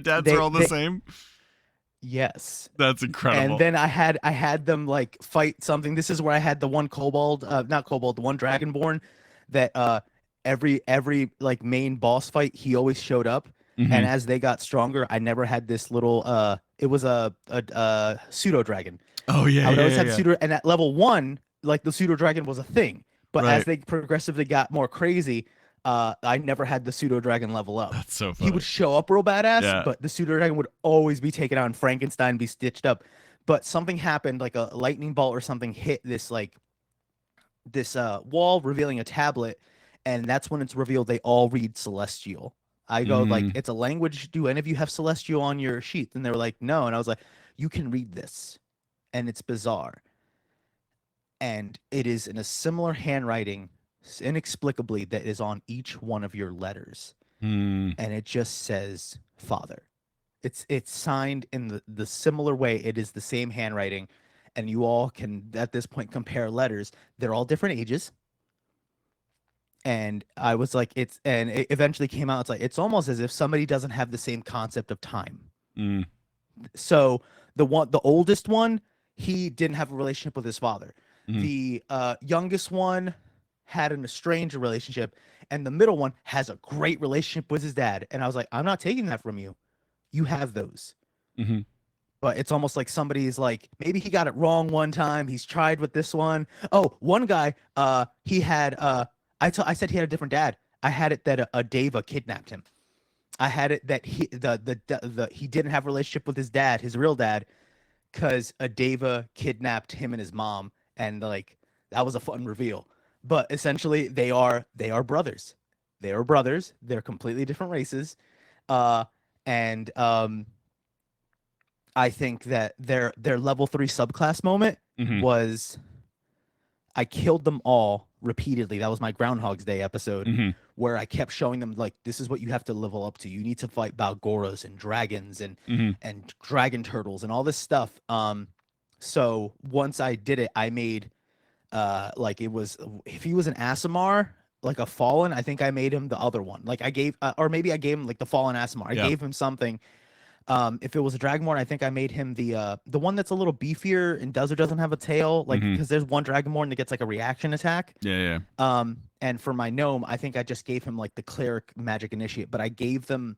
dads are all the same. Yes. That's incredible. And then I had them like fight something. This is where I had the one not kobold, the one dragonborn that every like main boss fight he always showed up. Mm-hmm. And as they got stronger, I never had this little it was a pseudo dragon. Oh yeah, I would always yeah. have pseudo, and at level 1, like the pseudo dragon was a thing. But as they progressively got more crazy, I never had the pseudo dragon level up. That's so funny. He would show up real badass, but the pseudo dragon would always be taken out and Frankenstein be stitched up. But something happened, like a lightning bolt or something hit this wall, revealing a tablet, and that's when it's revealed they all read Celestial. I go like, it's a language. Do any of you have Celestial on your sheet? And they were like, no. And I was like, you can read this, and it's bizarre. And it is in a similar handwriting, inexplicably, that is on each one of your letters. And it just says Father. It's signed in the similar way. It is the same handwriting, and you all can at this point compare letters. They're all different ages. And I was like, it eventually came out. It's like, it's almost as if somebody doesn't have the same concept of time. So the oldest one, he didn't have a relationship with his father. The youngest one had an estranged relationship, and the middle one has a great relationship with his dad. And I was like, I'm not taking that from you. You have those. But it's almost like somebody's like, maybe he got it wrong one time. He's tried with this one. Oh, one guy, he had, I said he had a different dad. I had it that a Deva kidnapped him. I had it that he didn't have a relationship with his dad, his real dad, because a Deva kidnapped him and his mom, and like that was a fun reveal. But essentially, they are brothers. They are brothers. They're completely different races, and I think that their level 3 subclass moment was, I killed them all repeatedly. That was my Groundhog's Day episode, where I kept showing them like, this is what you have to level up to. You need to fight Balgoras and dragons and dragon turtles and all this stuff. So once I did it, I made like, it was, if he was an Aasimar, like a fallen, I think I made him the other one. Like I gave, or maybe I gave him like the fallen Aasimar. I gave him something. If it was a Dragonborn, I think I made him the one that's a little beefier and does or doesn't have a tail, like, because there's one Dragonborn that gets like a reaction attack. And for my gnome, I think I just gave him like the cleric magic initiate, but I gave them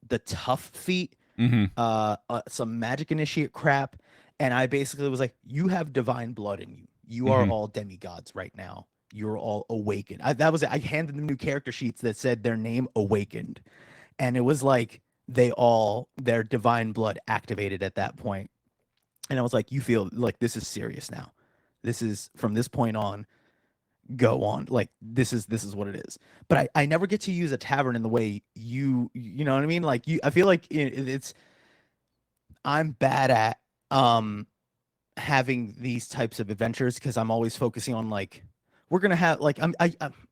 the tough feat, some magic initiate crap, and I basically was like, you have divine blood in you. You are all demigods right now. You're all awakened. That was it. I handed them new character sheets that said their name awakened, and it was like, their divine blood activated at that point. And I was like, you feel like this is serious now. This is, from this point on, go on. Like, this is what it is. But I never get to use a tavern in the way you know what I mean? Like, I feel like I'm bad at having these types of adventures, because I'm always focusing on like, we're gonna have like,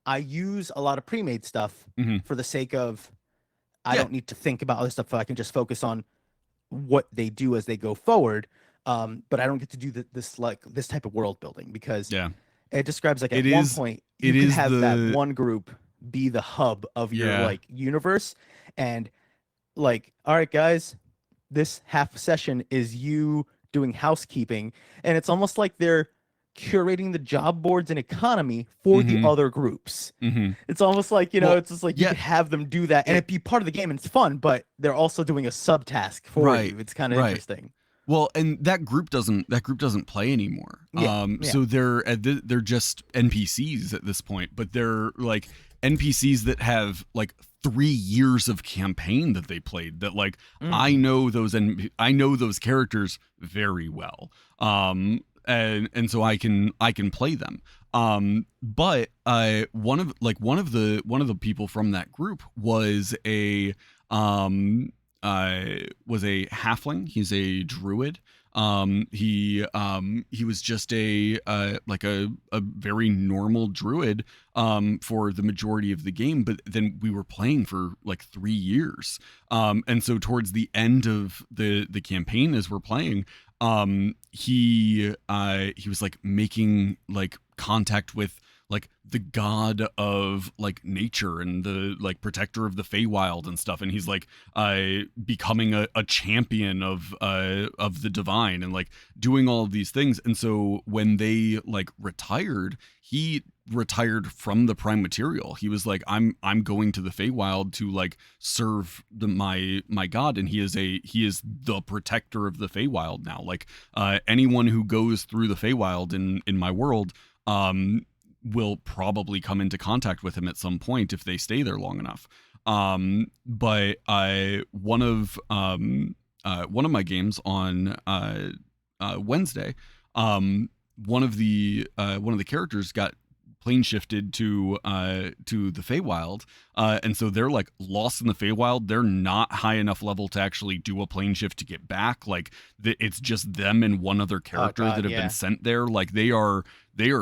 I use a lot of pre-made stuff for the sake of, I don't need to think about other stuff. I can just focus on what they do as they go forward. But I don't get to do this type of world building, because it describes like at one point you can have that one group be the hub of your like universe, and like, all right, guys, this half session is you doing housekeeping, and it's almost like they're curating the job boards and economy for the Mm-hmm. other groups. Mm-hmm. It's almost like, Well, it's just like you yeah, could have them do that and it, it be part of the game and it's fun, but they're also doing a subtask for right, you. It's kind of right. interesting. Well, and that group doesn't play anymore. Yeah, yeah. So they're just NPCs at this point, but they're like NPCs that have like 3 years of campaign that they played. That like I Mm. know those and I know those characters very well. And so I can play them. But one of the people from that group was a halfling. He's a druid. He was just a very normal druid for the majority of the game, but then we were playing for like 3 years. And so towards the end of the campaign, as we're playing, he was like making like contact with like the god of like nature and the like protector of the Feywild and stuff, and he's like becoming a champion of the divine and like doing all of these things. And so when they like retired, he retired from the prime material. He was like, I'm going to the Feywild to like serve my god, and he is the protector of the Feywild now. Like anyone who goes through the Feywild in my world will probably come into contact with him at some point if they stay there long enough. But one of my games on Wednesday, one of the characters got plane shifted to the Feywild, and so they're like lost in the Feywild. They're not high enough level to actually do a plane shift to get back. Like it's just them and one other character God, that have yeah. been sent there. Like they are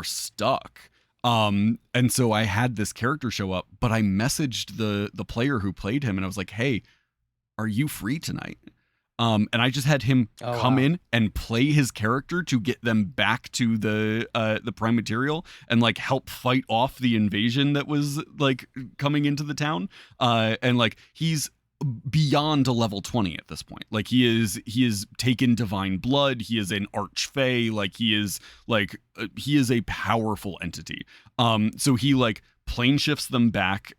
stuck. And so I had this character show up, but I messaged the player who played him, and I was like, "Hey, are you free tonight?" And I just had him Oh, come wow. in and play his character to get them back to the prime material and like help fight off the invasion that was like coming into the town. And like he's beyond a level 20 at this point. Like he is taken divine blood. He is an archfey. He is a powerful entity. So he like plane shifts them back,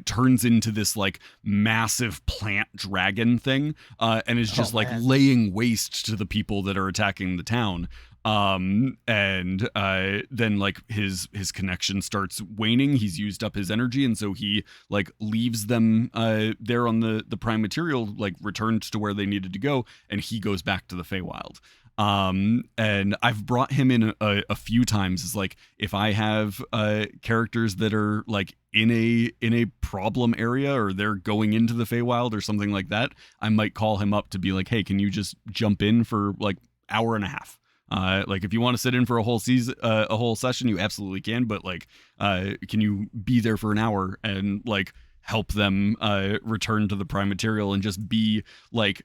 turns into this like massive plant dragon thing, and is just like Man. laying waste to the people that are attacking the town. And then like his connection starts waning. He's used up his energy, and so he like leaves them there on the prime material, like returns to where they needed to go, and he goes back to the Feywild. And I've brought him in a few times as like if I have characters that are like in a problem area, or they're going into the Feywild or something like that, I might call him up to be like, hey, can you just jump in for like hour and a half? Like if you want to sit in for a whole season, a whole session, you absolutely can. But like, can you be there for an hour and like help them return to the prime material and just be like,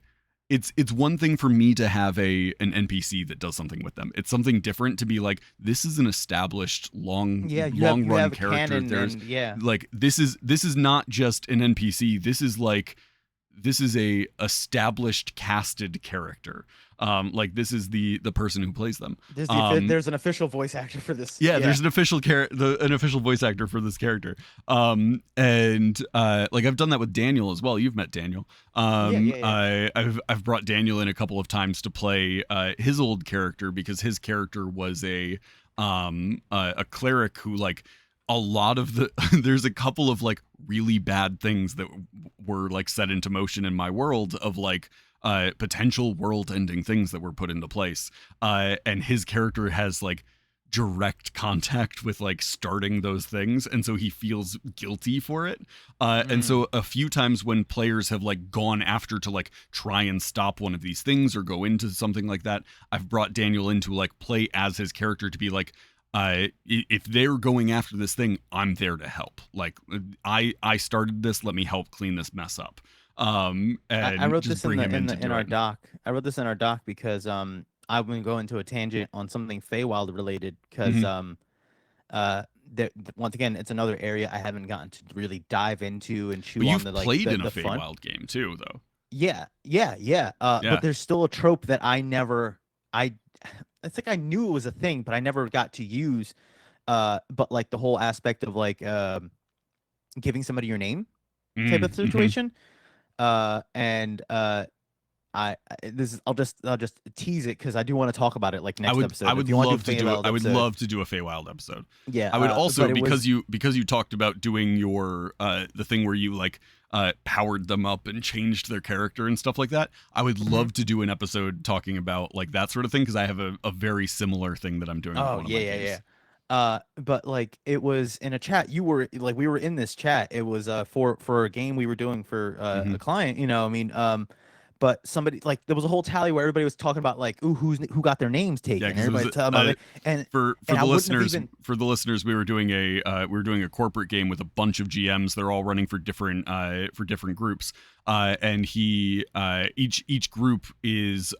it's one thing for me to have an NPC that does something with them. It's something different to be like, this is an established Yeah, you long run have a character. canon, There's and yeah. like this is not just an NPC. This is a established casted character. Like this is the person who plays them. There's an official voice actor for this. Yeah, there's an official an official voice actor for this character. And like I've done that with Daniel as well. You've met Daniel. Yeah. I've brought Daniel in a couple of times to play his old character, because his character was a cleric who like a lot of the there's a couple of like really bad things that were like set into motion in my world of like potential world ending things that were put into place, and his character has like direct contact with like starting those things, and so he feels guilty for it. And so a few times when players have like gone after to like try and stop one of these things or go into something like that, I've brought Daniel in to like play as his character to be like, if they're going after this thing, I'm there to help. Like I started this, let me help clean this mess up. And I wrote just this in bring him the to in do our it. doc. I wrote this in our doc because I've been going to a tangent on something Feywild related because Mhm. once again it's another area I haven't gotten to really dive into and But chew on you've the played in a the fun. Feywild game too, though. Yeah, Yeah. but there's still a trope that I it's like I knew it was a thing, but I never got to use. But like the whole aspect of like giving somebody your name type of Mm-hmm. situation. And this is I'll just tease it because I do want to talk about it like next I episode. If would you want to do love to do it. Feywild I would episode, love to do a Feywild episode. yeah. I would also, But it was because you talked about doing your the thing where you like powered them up and changed their character and stuff like that. I would Mhm. love to do an episode talking about like that sort of thing because I have a very similar thing that I'm doing with Oh one of yeah, my yeah, yeah. faves. But like it was in a chat. You were like we were in this chat. It was for a game we were doing for Hmm. a client. You know, I mean, but somebody like there was a whole tally where everybody was talking about like, ooh, who got their names Yeah, taken. because it was Everybody talking about like, for and I the wouldn't have listeners even. we were doing a corporate game with a bunch of GMs. They're all running for different groups. And he each group is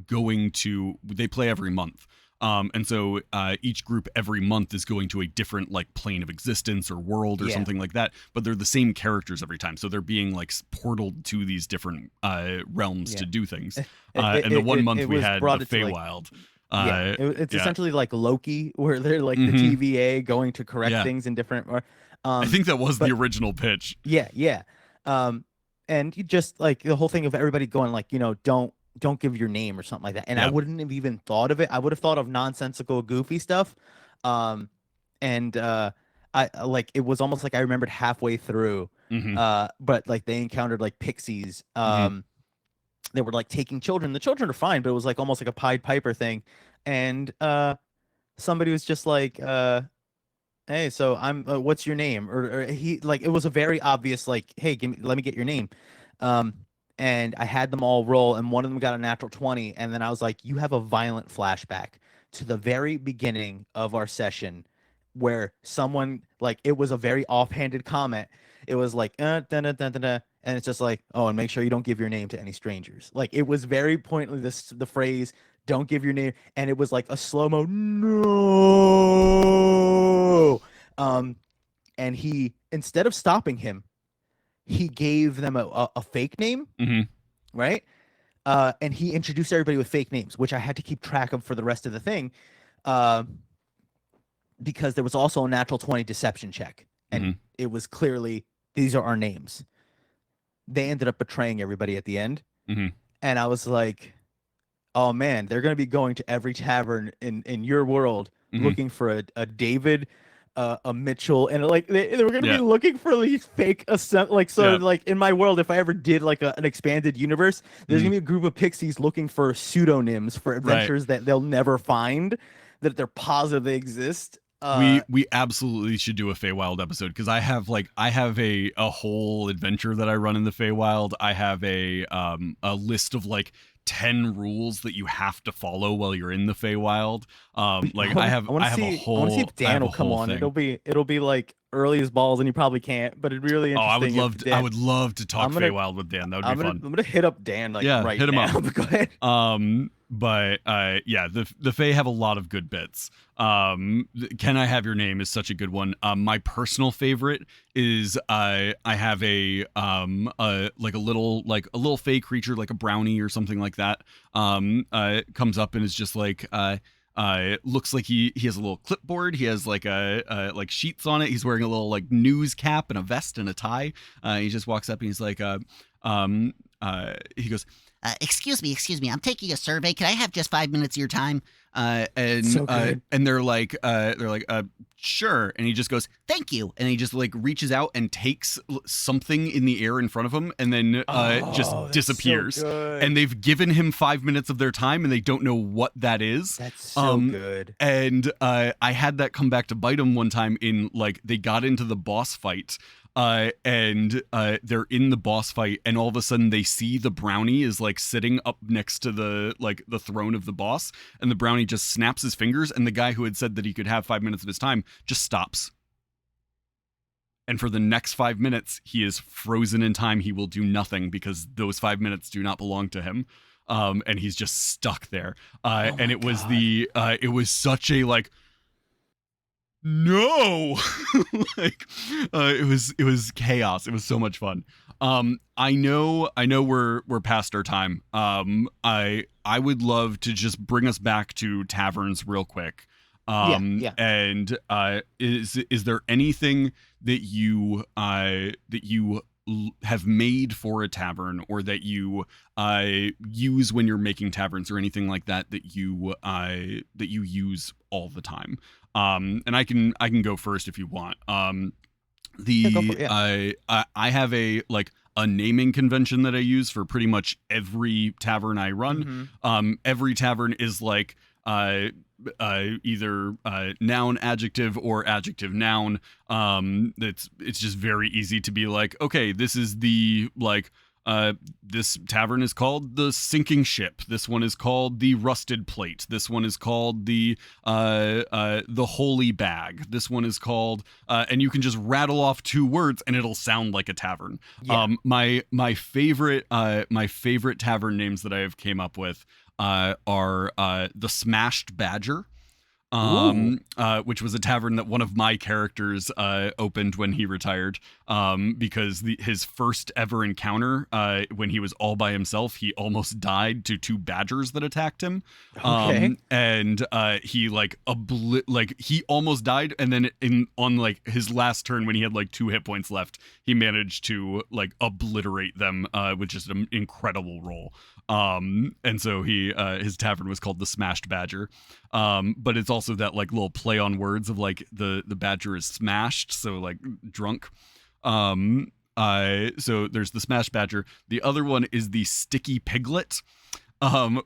going to they play every month. And so each group every month is going to a different like plane of existence or world or Yeah. something like that. But they're the same characters every time, so they're being like portaled to these different realms Yeah. to do things. It, And the one month it we was had the brought it to like Feywild. yeah, it's Yeah. essentially like Loki, where they're like the Hmm. TVA going to correct Yeah. things in different. Or, I think that was the but original pitch. yeah, yeah, um, and you just like the whole thing of everybody going like, don't give your name or something like that. And I Yeah. wouldn't have even thought of it. I would have thought of nonsensical, goofy stuff. Um, and like it was almost like I remembered halfway through. Hmm. But like they encountered like pixies. Hmm. They were like taking children. The children are fine, but it was like almost like a Pied Piper thing. And somebody was just like, hey, so I'm what's your name? Or he like it was a very obvious like, hey, let me get your name. Um, and I had them all roll, and one of them got a natural 20, and then I was like, you have a violent flashback to the very beginning of our session where someone like it was a very offhanded comment. It was like and it's just like, oh, and make sure you don't give your name to any strangers. Like it was very pointless. The phrase "don't give your name," and it was like a slow mo no. And he instead of stopping him, he gave them a fake name, Hmm. right? And he introduced everybody with fake names, which I had to keep track of for the rest of the thing, uh, because there was also a natural 20 deception check, and Hmm. it was clearly these are our names. They ended up betraying everybody at the end, Hmm. and I was like, oh man, they're gonna be going to every tavern in your world Hmm. looking for a David, a Mitchell, and like they were gonna be Yeah. looking for these fake like so Yeah. like in my world, if I ever did like an expanded universe, there's Mhm. gonna be a group of pixies looking for pseudonyms for Right. adventures that they'll never find, that they're positive they exist. Uh, We absolutely should do a Feywild episode because I have a whole adventure that I run in the Feywild. I have a list of like 10 rules that you have to follow while you're in the Feywild. Like I have I a I want to see if I have Dan a will come whole on. thing. It'll be like early as balls, and he probably can't. But it'd be really Oh, interesting if I Dan. would love to talk I'm gonna Feywild with Dan. That would be fun. I'm gonna hit up Dan like Yeah, right hit him now. up. But go ahead. But yeah, the Fae have a lot of good bits. Can I Have Your Name is such a good one. My personal favorite is I have like a little Fae creature like a brownie or something like that. Comes up and is just like looks like he has a little clipboard. He has like like sheets on it. He's wearing a little like news cap and a vest and a tie. He just walks up and he's like he goes, Excuse me. I'm taking a survey. Can I have just 5 minutes of your time? So good. and they're like sure, and he just goes thank you, and he just like reaches out and takes something in the air in front of him, and then just Oh, that's disappears. So good. And they've given him 5 minutes of their time, and they don't know what that is. That's so good. And I had that come back to bite him one time in like they got into the boss fight. And they're in the boss fight, and all of a sudden they see the brownie is like sitting up next to the throne of the boss, and the brownie just snaps his fingers, and the guy who had said that he could have 5 minutes of his time just stops. And for the next 5 minutes, he is frozen in time. He will do nothing because those 5 minutes do not belong to him. And he's just stuck there. And it was it was such a like, no, like it was chaos. It was so much fun. I know we're past our time. I would love to just bring us back to taverns real quick. Yeah. And is there anything that you have made for a tavern, or that you use when you're making taverns, or anything like that that you use all the time? And I can go first if you want. Yeah, go for The it. Yeah. I have a naming convention that I use for pretty much every tavern I run. Every tavern is like either noun adjective or adjective noun. It's just very easy to be like, okay, this is the this tavern is called the Sinking Ship. This one is called the Rusted Plate. This one is called the Holy Bag. This one is called and you can just rattle off 2 words and it'll sound like a tavern. Yeah. My favorite tavern names that I have came up with are the Smashed Badger. Which was a tavern that one of my characters opened when he retired, because his first ever encounter, when he was all by himself, he almost died to 2 badgers that attacked him. Okay. And he he almost died, and then on his last turn, when he had 2 hit points left, he managed to obliterate them with just an incredible roll. And so his tavern was called the Smashed Badger. But it's also that little play on words of the badger is smashed, so drunk. So there's the Smashed Badger. The other one is the Sticky Piglet.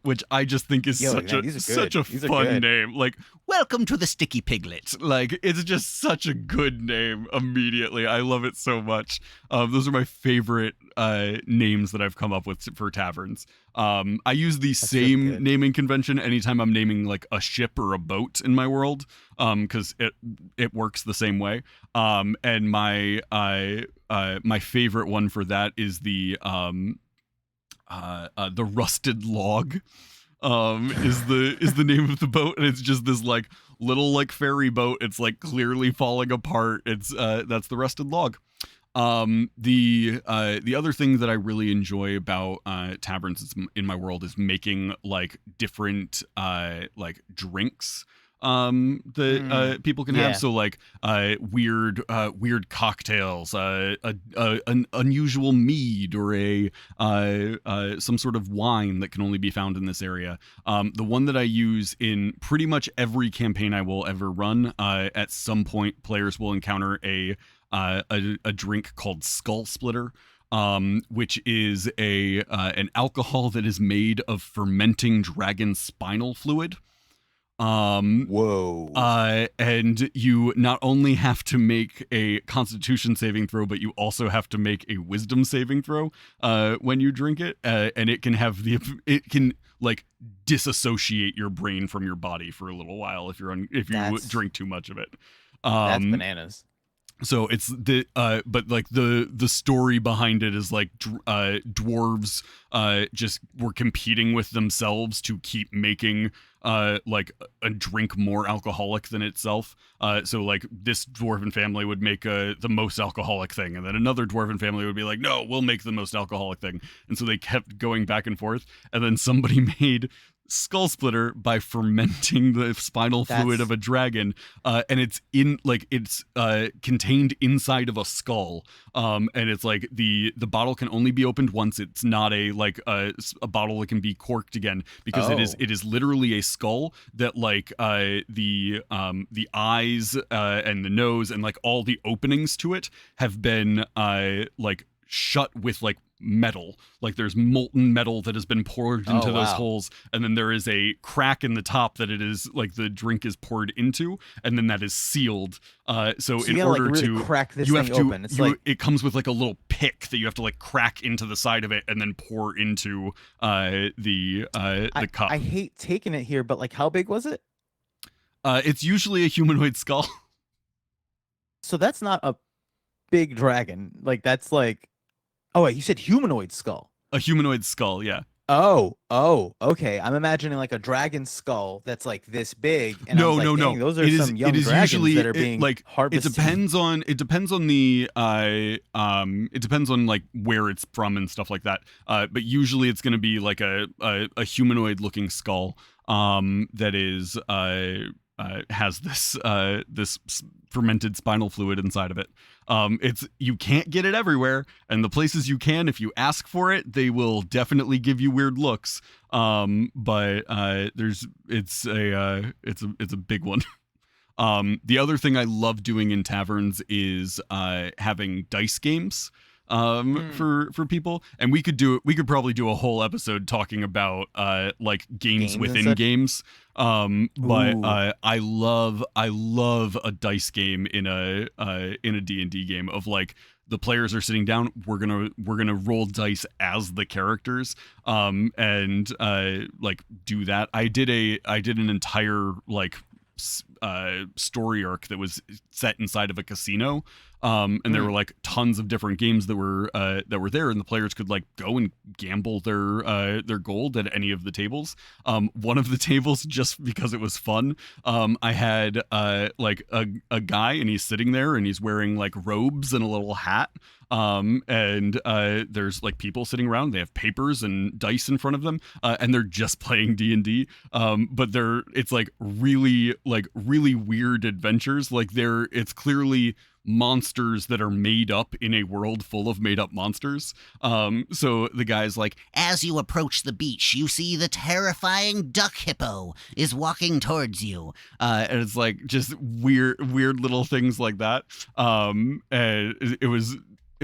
Which I just think is such a fun name. Welcome to the Sticky Piglet. It's just such a good name immediately. I love it so much. Those are my favorite names that I've come up with for taverns. I use the same naming convention anytime I'm naming a ship or a boat in my world, because it works the same way. And my favorite one for that is the Rusted Log. Is the name of the boat, and it's just this little ferry boat. It's clearly falling apart. It's that's the Rusted Log. The other thing that I really enjoy about taverns in my world is making different drinks that people can have. So weird cocktails, an unusual mead, or some sort of wine that can only be found in this area. The one that I use in pretty much every campaign I will ever run, at some point players will encounter a drink called Skull Splitter, which is an alcohol that is made of fermenting dragon spinal fluid. Whoa. And you not only have to make a Constitution saving throw, but you also have to make a Wisdom saving throw when you drink it, and it can disassociate your brain from your body for a little while if you drink too much of it. That's bananas. So it's but the story behind it is dwarves just were competing with themselves to keep making a drink more alcoholic than itself. So this dwarven family would make the most alcoholic thing, and then another dwarven family would be like, no, we'll make the most alcoholic thing. And so they kept going back and forth, and then somebody made Skull Splitter by fermenting the spinal fluid of a dragon, and it's contained inside of a skull, and it's the bottle can only be opened once. It's not a bottle that can be corked again, because it is literally a skull that the eyes and the nose and all the openings to it have been shut with metal. There's molten metal that has been poured into those holes, and then there is a crack in the top that it is the drink is poured into, and then that is sealed. So in order really to crack this you thing have to open. It's it comes with a little pick that you have to crack into the side of it and then pour into the cup. I hate taking it here, but how big was it? It's usually a humanoid skull. So that's not a big dragon. That's oh wait, you said humanoid skull. A humanoid skull, yeah. Oh, okay. I'm imagining like a dragon skull that's like this big, and I'm No, like, no, dang, no. those are It is some it young is dragons usually that are being like harvested. it depends on the it depends on like where it's from and stuff like that. But usually it's going to be like a humanoid looking skull that is has this fermented spinal fluid inside of it. It's you can't get it everywhere, and the places you can, if you ask for it, they will definitely give you weird looks. But there's it's a big one. The other thing I love doing in taverns is having dice games Mm, for people, and we could probably do a whole episode talking about like games games and within such. games. But Ooh, I love a dice game in a D&D game of like the players are sitting down, we're gonna roll dice as the characters and like do that. I did an entire like story arc that was set inside of a casino, and there were mm, like tons of different games that were there, and the players could like go and gamble their gold at any of the tables. One of the tables, just because it was fun, I had like a guy, and he's sitting there and he's wearing like robes and a little hat, and there's like people sitting around, they have papers and dice in front of them, and they're just playing D&D, but it's like really weird adventures. Like it's clearly monsters that are made up in a world full of made up monsters. So the guy's like, As you approach the beach, you see the terrifying duck hippo is walking towards you. and it's like just weird little things like that. And it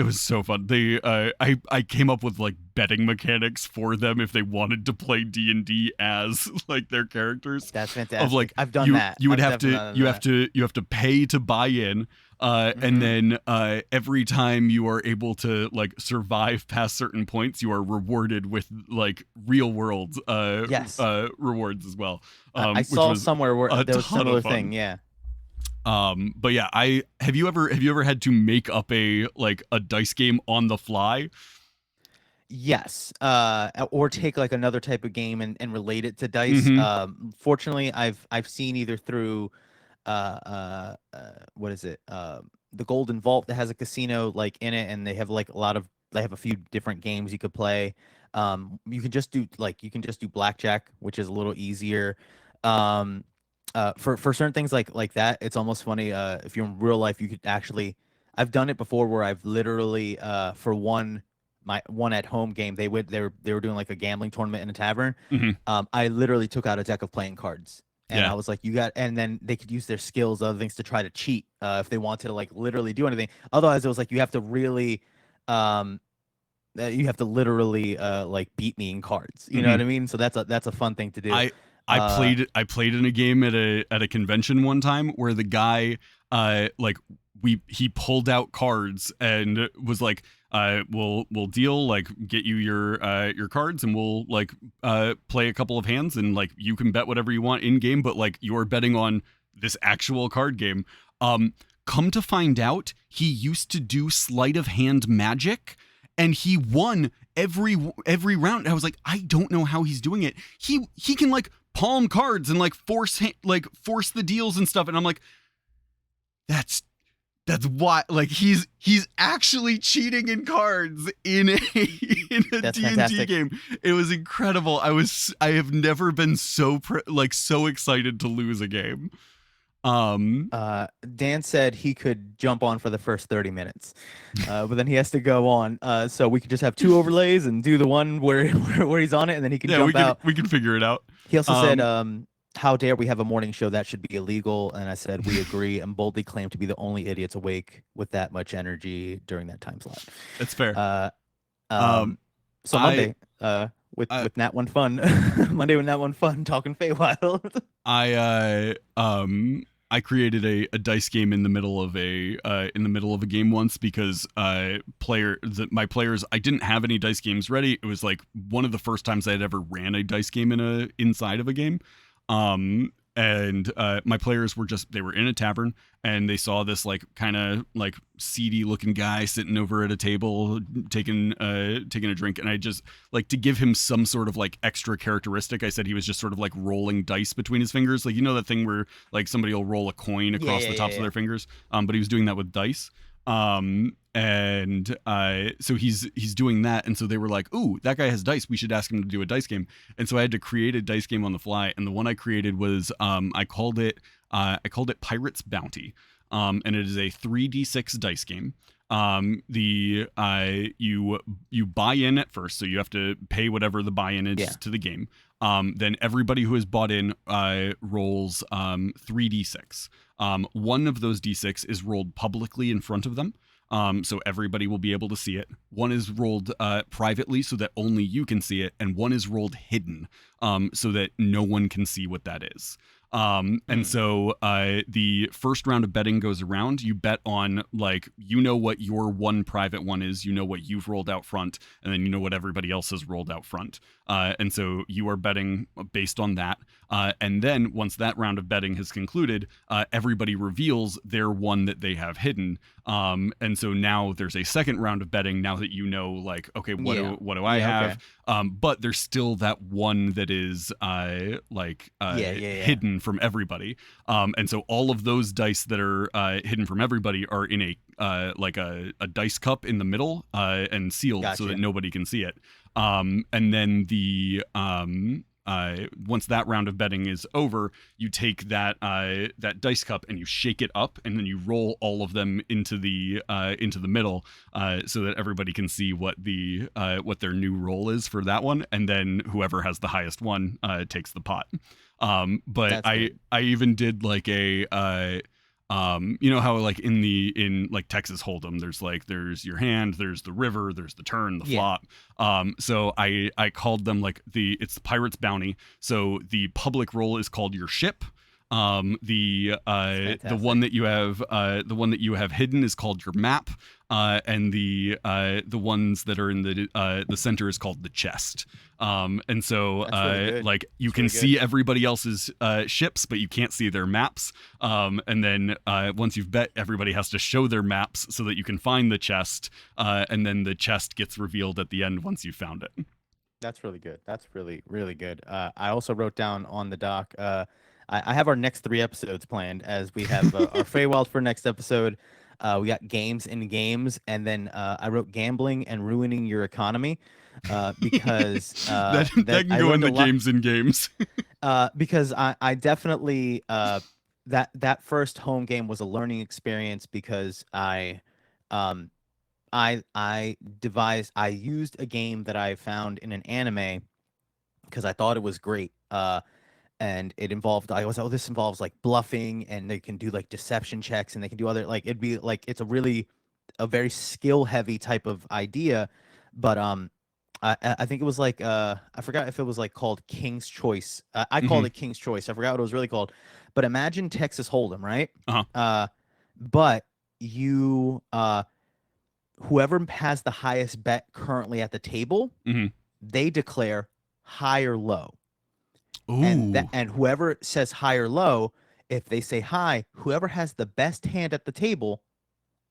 was so fun. I came up with like betting mechanics for them if they wanted to play D&D as like their characters. that's Of fantastic. like I've done that. you would I've have definitely to done that. you have to pay to buy in, and Hmm. then every time you are able to like survive past certain points, you are rewarded with like real world Yes, rewards as well, I which saw was somewhere where a there was a ton of similar fun. thing. Yeah. But yeah, I have you ever had to make up a dice game on the fly? Yes, or take like another type of game and relate it to dice. Mm-hmm. Fortunately, I've seen either through what is it? The Golden Vault that has a casino like in it, and they have like they have a few different games you could play. You can just do blackjack, which is a little easier. Um, for certain things like that, it's almost funny. If you're in real life, you could actually. I've done it before where I've literally for one at home game, they were doing like a gambling tournament in a tavern. Mm-hmm. I literally took out a deck of playing cards, and Yeah. I was like, you got, and then they could use their skills, other things to try to cheat if they wanted to like literally do anything. Otherwise, it was like um, you have to literally like beat me in cards. You know Mm-hmm. what I mean? So that's a fun thing to do. I Uh, I played in a game at a convention one time where the guy like he pulled out cards and was like, we'll deal, like get you your cards, and we'll like play a couple of hands, and like you can bet whatever you want in game, but like you're betting on this actual card game. um Come to find out, he used to do sleight of hand magic, and he won every round. I was like, I don't know how he's doing it. He can like palm cards and like force the deals and stuff, and I'm like, that's why, like he's actually cheating in cards in a in a that's D&D fantastic. game. It was incredible. I have never been so so excited to lose a game. um Dan said he could jump on for the first 30 minutes, but then he has to go on. So we could just have two overlays and do the one where where he's on it, and then he can yeah, jump out. we can figure it out. He also said, um "How dare we have a morning show? That should be illegal." And I said, "We agree," and boldly claim to be the only idiots awake with that much energy during that time slot. That's fair. Uh, um so I Monday, I with Nat One Fun, Monday with Nat One Fun, talking Feywild. I created a dice game in the middle of a game once, because my players, I didn't have any dice games ready. It was like one of the first times I had ever ran a dice game inside of a game. and my players were they were in a tavern, and they saw this like kind of like seedy looking guy sitting over at a table taking a drink, and I just like to give him some sort of like extra characteristic. I said he was just sort of like rolling dice between his fingers, like that thing where like somebody will roll a coin across the tops of their fingers, but he was doing that with dice. And so he's doing that, and so they were like, "Ooh, that guy has dice. We should ask him to do a dice game." And so I had to create a dice game on the fly, and the one I created was I called it Pirate's Bounty, and it is a 3d6 dice game. You buy in at first, so you have to pay whatever the buy-in is to the game. Then everybody who has bought in rolls 3d6. One of those d6 is rolled publicly in front of them, so everybody will be able to see it. One is rolled privately so that only you can see it, and one is rolled hidden, so that no one can see what that is. And so the first round of betting goes around. You bet on like what your one private one is, what you've rolled out front, and then what everybody else has rolled out front. And so you are betting based on that. And then once that round of betting has concluded, everybody reveals their one that they have hidden. And so now there's a second round of betting now that like, okay, what do I have? Okay. But there's still that one that is hidden from everybody. And so all of those dice that are hidden from everybody are in a dice cup in the middle and sealed so that nobody can see it. And then once that round of betting is over, you take that dice cup and you shake it up, and then you roll all of them into the middle, so that everybody can see what their new roll is for that one, and then whoever has the highest one takes the pot. But I even did like a how like in like Texas Hold'em, there's your hand, there's the river, there's the turn, the flop. So I called them it's the Pirate's Bounty. So the public roll is called your ship. The one that you have hidden is called your map. And the ones that are in the center is called the chest. And so really like you can see everybody else's ships, but you can't see their maps. And then once you've bet, everybody has to show their maps so that you can find the chest. And then the chest gets revealed at the end once you've found it. That's really good. That's really, really good. I also wrote down on the doc, I have our next 3 episodes planned, as we have our Feywild for next episode. We got games in games, and then I wrote gambling and ruining your economy, because that can go into games in games. Because I definitely that first home game was a learning experience, because I used a game that I found in an anime because I thought it was great. And it involved, this involves like bluffing, and they can do like deception checks, and they can do other, like, it'd be like, it's a very skill heavy type of idea. But I think it was like I forgot if it was like called King's Choice. I called it King's Choice. I forgot what it was really called. But imagine Texas Hold'em, right? But you whoever has the highest bet currently at the table, they declare high or low. Ooh. And whoever says high or low, if they say high, whoever has the best hand at the table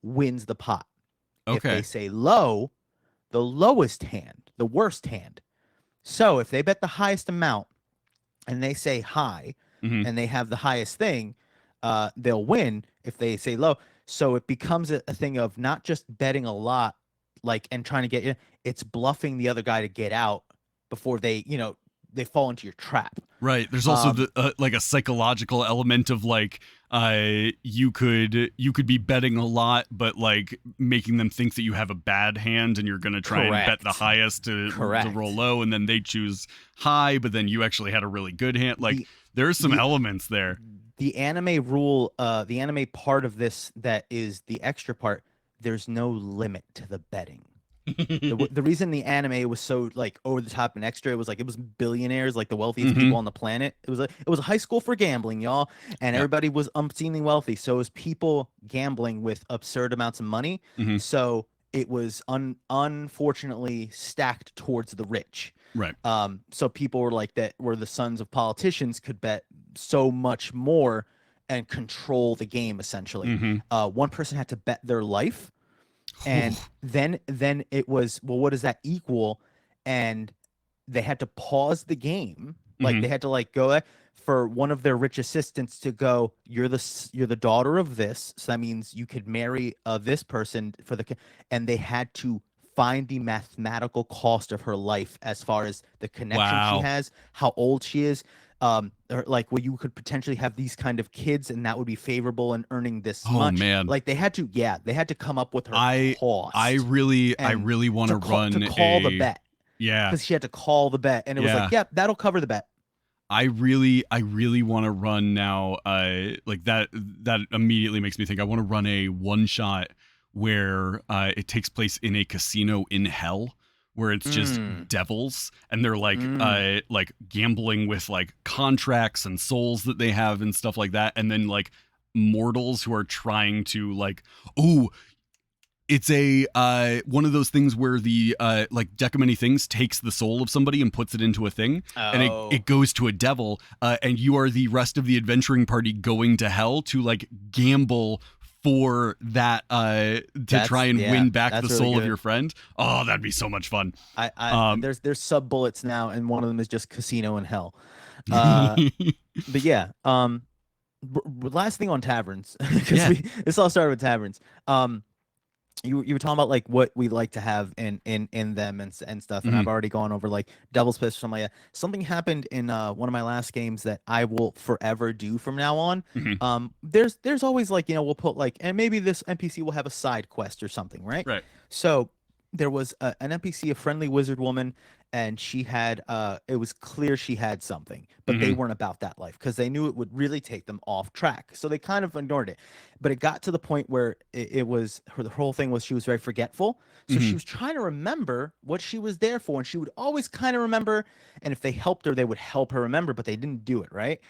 wins the pot. Okay. If they say low, the lowest hand, the worst hand. So if they bet the highest amount and they say high, and they have the highest thing, they'll win. If they say low, so it becomes a thing of not just betting a lot, like, and trying to get in, it's bluffing the other guy to get out before they fall into your trap. Right. There's also like a psychological element of like you could be betting a lot, but like making them think that you have a bad hand, and you're going to try and bet the highest to roll low, and then they choose high, but then you actually had a really good hand. Like there's some elements there. The anime rule, the anime part of this that is the extra part, there's no limit to the betting. The reason the anime was so like over the top and extra, it was billionaires, like the wealthiest people on the planet. It was a high school for gambling, y'all, and everybody was obscenely wealthy. So it was people gambling with absurd amounts of money. So it was unfortunately stacked towards the rich. Right. So people were like that, were the sons of politicians, could bet so much more and control the game essentially. Mhm. One person had to bet their life, and then it was, well, what does that equal? And they had to pause the game, like Mhm. they had to like go for one of their rich assistants to go, you're the daughter of this, so that means you could marry this person for the and they had to find the mathematical cost of her life as far as the connection she Wow. has, how old she is, or like where you could potentially have these kind of kids and that would be favorable in earning this Oh much. man. Like they had to come up with her cost. I really and want to run to call the a bet, yeah. because she had to call the bet, and it was like, yep, that'll cover the bet. I really want to run now. Like that immediately makes me think I want to run a one shot where it takes place in a casino in hell, where it's just devils and they're like gambling with like contracts and souls that they have and stuff like that, and then like mortals who are trying to like, oh, it's a one of those things where the like deck of many things takes the soul of somebody and puts it into a thing, and it goes to a devil, and you are the rest of the adventuring party going to hell to like gamble for that to try and win back the soul of your friend. Oh, that'd be so much fun. There's sub bullets now, and one of them is just casino in hell. But yeah, last thing on taverns, because this all started with taverns. You were talking about like what we like to have in them and stuff, and I've already gone over like Devil's Piss or something like that. Something happened in one of my last games that I will forever do from now on. There's always like, we'll put like, and maybe this NPC will have a side quest or something, right? Right. So there was an NPC, a friendly wizard woman, and she had it was clear she had something, but they weren't about that life because they knew it would really take them off track, so they kind of ignored it. But it got to the point where it was the whole thing was she was very forgetful, so she was trying to remember what she was there for, and she would always kind of remember, and if they helped her, they would help her remember, but they didn't do it right.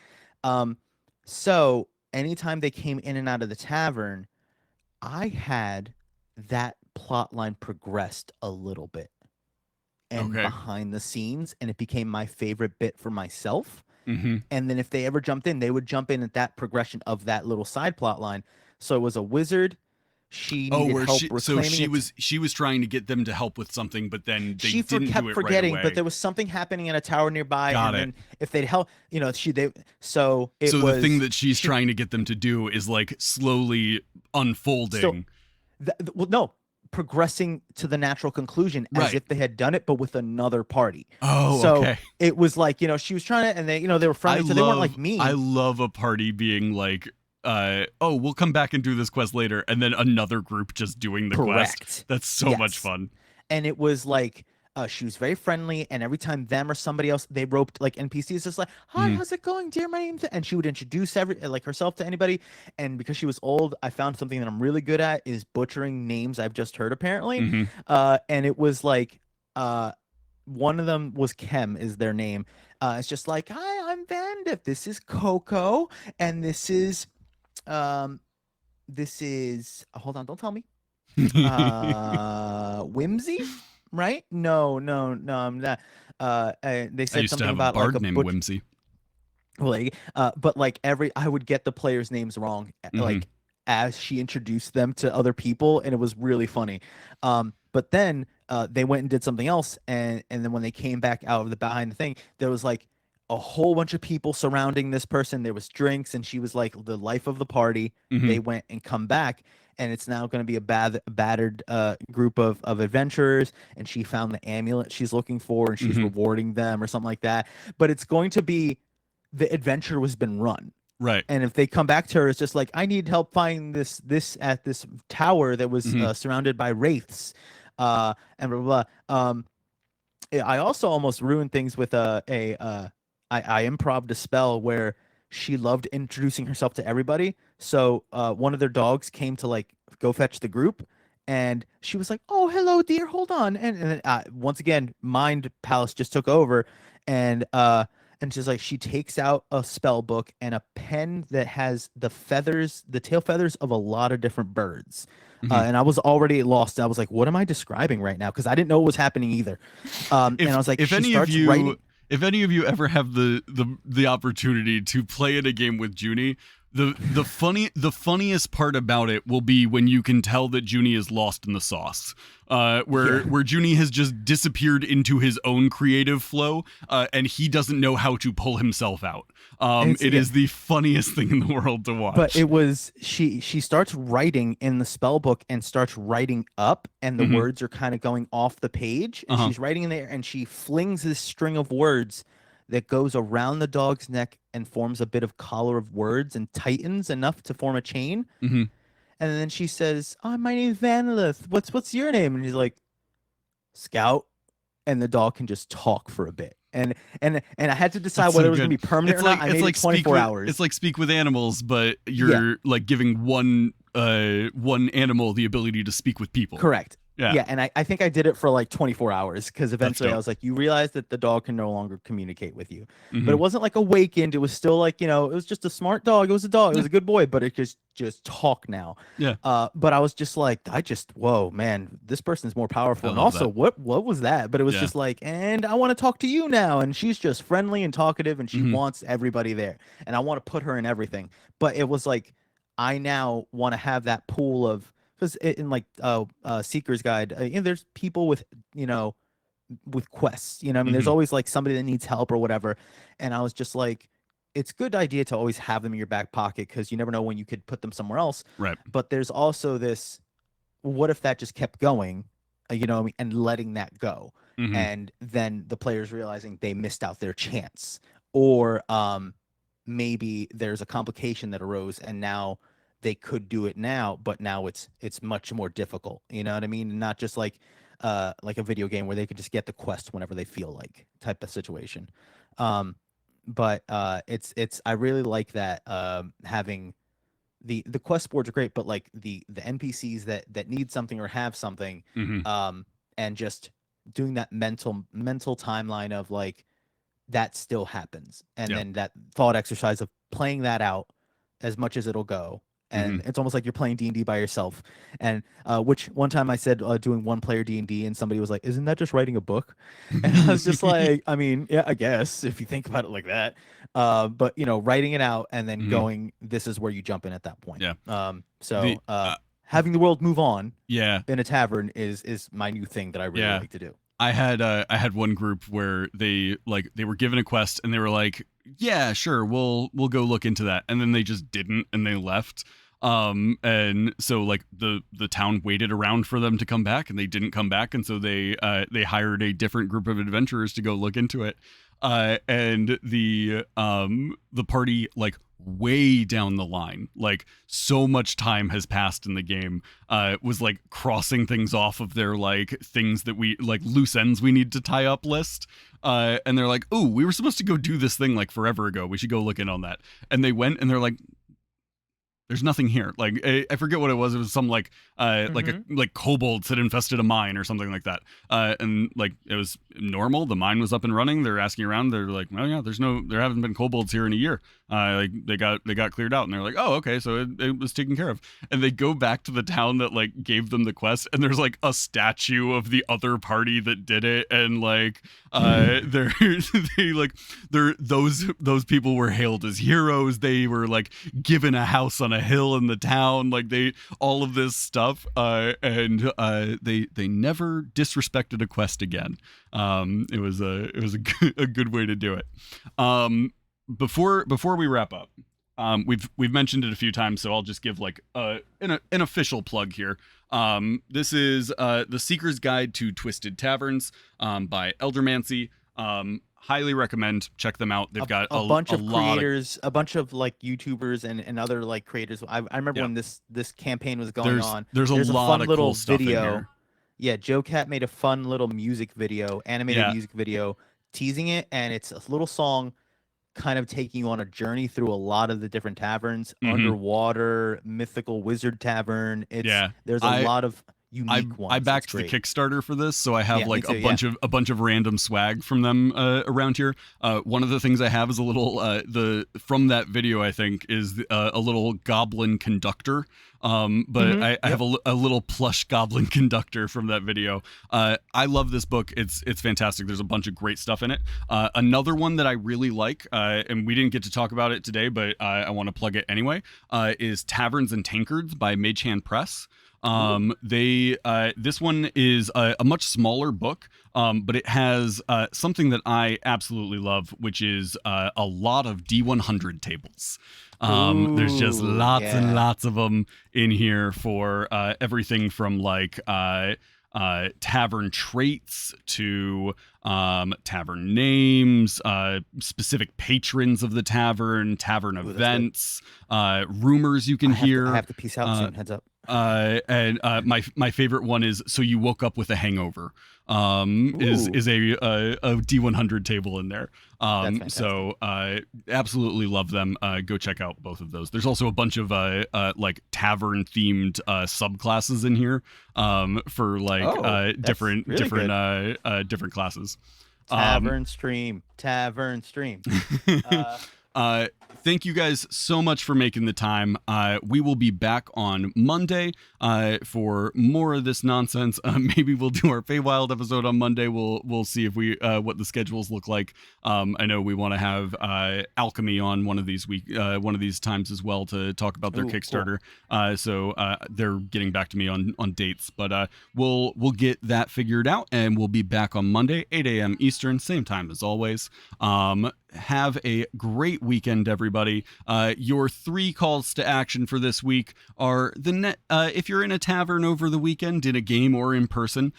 So anytime they came in and out of the tavern, I had that plot line progressed a little bit and behind the scenes, and it became my favorite bit for myself. And then if they ever jumped in, they would jump in at that progression of that little side plot line. So it was a wizard. She needed help reclaiming she was trying to get them to help with something, but then they didn't kept do it forgetting, right away. But there was something happening in a tower nearby. Got and then if they'd help, so the thing that she's trying to get them to do is like slowly unfolding. Well, no, progressing to the natural conclusion as if they had done it, but with another party. So it was like, she was trying to, and they were friendly, so they weren't like me. I love a party being like, we'll come back and do this quest later, and then another group just doing the quest. That's so much fun. And it was like, she was very friendly, and every time them or somebody else, they roped like NPCs, just like, hi, how's it going, dear? My name's, and she would introduce herself to anybody. And because she was old, I found something that I'm really good at is butchering names I've just heard apparently. And it was like, one of them was Kem is their name. It's just like, hi, I'm Vandif. This is Coco, and this is hold on, don't tell me. Whimsy. Right? No, I'm not. They said something about like a bard named Whimsy. Like, but like I would get the players' names wrong, like as she introduced them to other people, and it was really funny. But then they went and did something else, and then when they came back out of the behind the thing, there was like a whole bunch of people surrounding this person. There was drinks, and she was like the life of the party. They went and come back. And it's now going to be a battered group of adventurers, and she found the amulet she's looking for, and she's rewarding them or something like that. But it's going to be the adventure has been run. Right. And if they come back to her, it's just like, I need help find this at this tower that was surrounded by wraiths, and blah, blah, blah. I also almost ruined things with I improv'd a spell where she loved introducing herself to everybody. So one of their dogs came to like go fetch the group, and she was like, "Oh, hello, dear. Hold on." And then once again, Mind Palace just took over, and she's like, she takes out a spell book and a pen that has the tail feathers of a lot of different birds. And I was already lost. I was like, "What am I describing right now?" Because I didn't know what was happening either. And I was like, if if any of you ever have the opportunity to play in a game with Junie, the funniest part about it will be when you can tell that Junie is lost in the sauce. Where Junie has just disappeared into his own creative flow, and he doesn't know how to pull himself out. It is the funniest thing in the world to watch. But it was she starts writing in the spell book and starts writing up, and the words are kind of going off the page, and she's writing in there, and she flings this string of words that goes around the dog's neck and forms a bit of collar of words and tightens enough to form a chain. And then she says, "Oh, my name's Vanilith. What's your name?" And he's like, "Scout." And the dog can just talk for a bit. And I had to decide That's whether so it was good. gonna be permanent or not. I made it 24 hours. It's like Speak with Animals, but you're like giving one animal the ability to speak with people. Correct. Yeah. Yeah, and I think I did it for like 24 hours because eventually I dope. was like, you realize that the dog can no longer communicate with you. But it wasn't like awakened. It was still like, it was just a smart dog. It was a dog. It was a good boy, but it just talk now. Yeah. But I was just like, whoa, man, this person is more powerful. And also, what was that? But it was just like, and I want to talk to you now. And she's just friendly and talkative, and she wants everybody there. And I want to put her in everything. But it was like, I now want to have that pool of, because in like Seeker's Guide, there's people with with quests. I mean, there's always like somebody that needs help or whatever. And I was just like, it's a good idea to always have them in your back pocket because you never know when you could put them somewhere else. Right. But there's also this, what if that just kept going, and letting that go, and then the players realizing they missed out their chance, or maybe there's a complication that arose and now they could do it now, but now it's much more difficult. You know what I mean? Not just like a video game where they could just get the quest whenever they feel like type of situation. But it's I really like that having the quest boards are great, but like the NPCs that need something or have something, and just doing that mental timeline of like that still happens, and then that thought exercise of playing that out as much as it'll go. And it's almost like you're playing D&D by yourself. And which one time I said doing one player D&D, and somebody was like, "Isn't that just writing a book?" And I was just like, I mean, yeah, I guess if you think about it like that. But writing it out and then going, this is where you jump in at that point. Yeah. So having the world move on. Yeah. In a tavern is my new thing that I really like to do. I had one group where they were given a quest and they were like, yeah, sure, we'll go look into that, and then they just didn't, and they left. And so like the town waited around for them to come back, and they didn't come back, and so they hired a different group of adventurers to go look into it. And the party, like way down the line, like so much time has passed in the game, was like crossing things off of their like things that we like loose ends we need to tie up list. And they're like, "Oh, we were supposed to go do this thing like forever ago. We should go look in on that." And they went, and they're like, "There's nothing here." Like I forget what it was. It was some like kobolds had infested a mine or something like that. And like it was normal. The mine was up and running. They're asking around. They're like, "Oh yeah, there haven't been kobolds here in a year." Like they got cleared out, and they're like, "Oh, okay, so it was taken care of." And they go back to the town that like gave them the quest, and there's like a statue of the other party that did it, and like those people were hailed as heroes. They were like given a house on a hill in the town, like all of this stuff, and they never disrespected a quest again. It was a good way to do it. Before we wrap up, we've mentioned it a few times, so I'll just give like an official plug here. This is The Seeker's Guide to Twisted Taverns, by Eldermancy. Highly recommend. Check them out. They've got a bunch of creators, a bunch of like YouTubers and other like creators. I remember when this campaign was going on. There's a lot fun of little cool stuff video. in here. Yeah, Joe Cat made a fun little music video, animated music video, teasing it, and it's a little song kind of taking you on a journey through a lot of the different taverns, underwater, mythical wizard tavern. There's a lot of unique ones. I It's backed the great. Kickstarter for this, so I have Yeah, me like too, a bunch of random swag from them around here. One of the things I have is a little from that video, I think, is a little goblin conductor. But I have a little plush goblin conductor from that video. I love this book. It's fantastic. There's a bunch of great stuff in it. Another one that I really like, and we didn't get to talk about it today, but I want to plug it anyway, is Taverns and Tankards by Mage Hand Press. This one is a much smaller book, but it has something that I absolutely love, which is a lot of D100 tables. There's just lots and lots of them in here for everything from like tavern traits to tavern names, specific patrons of the tavern, tavern events, rumors you can hear. I have to peace out soon. Heads up. And my favorite one is so you woke up with a hangover. Is a D100 table in there. So absolutely love them. Go check out both of those. There's also a bunch of like tavern themed subclasses in here for like different classes. Tavern stream. Thank you guys so much for making the time. We will be back on Monday for more of this nonsense. Maybe we'll do our Feywild episode on Monday. We'll see if we what the schedules look like. I know we want to have Alchemy on one of these times as well to talk about their Kickstarter. Cool. So they're getting back to me on dates, but we'll get that figured out, and we'll be back on Monday, 8 a.m. Eastern, same time as always. Have a great weekend, everybody. Your 3 calls to action for this week are if you're in a tavern over the weekend, in a game or in person,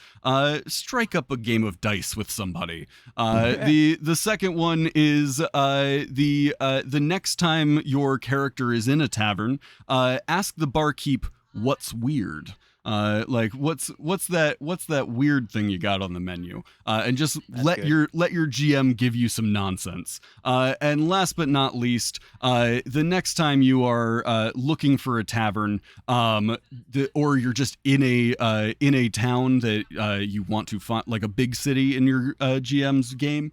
strike up a game of dice with somebody. The second one is the next time your character is in a tavern, ask the barkeep what's weird. Like what's that weird thing you got on the menu, and just let your GM give you some nonsense. And last but not least, the next time you are looking for a tavern, or you're just in a town that you want to find, like a big city in your GM's game,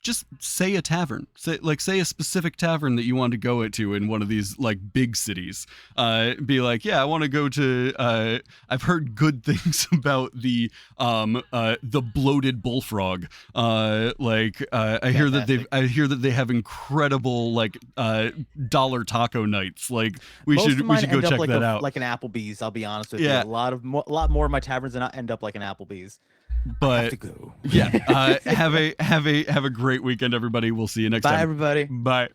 just say a tavern. Say a specific tavern that you want to go to in one of these like big cities. Be like, yeah, I want to go to. I've heard good things about the bloated bullfrog. I hear that they have incredible like dollar taco nights. Like we should go check that out. Like an Applebee's, I'll be honest with you. A lot more of my taverns end up like an Applebee's. But I have to go. Yeah, have a great weekend, everybody. We'll see you next time. Bye, everybody. Bye.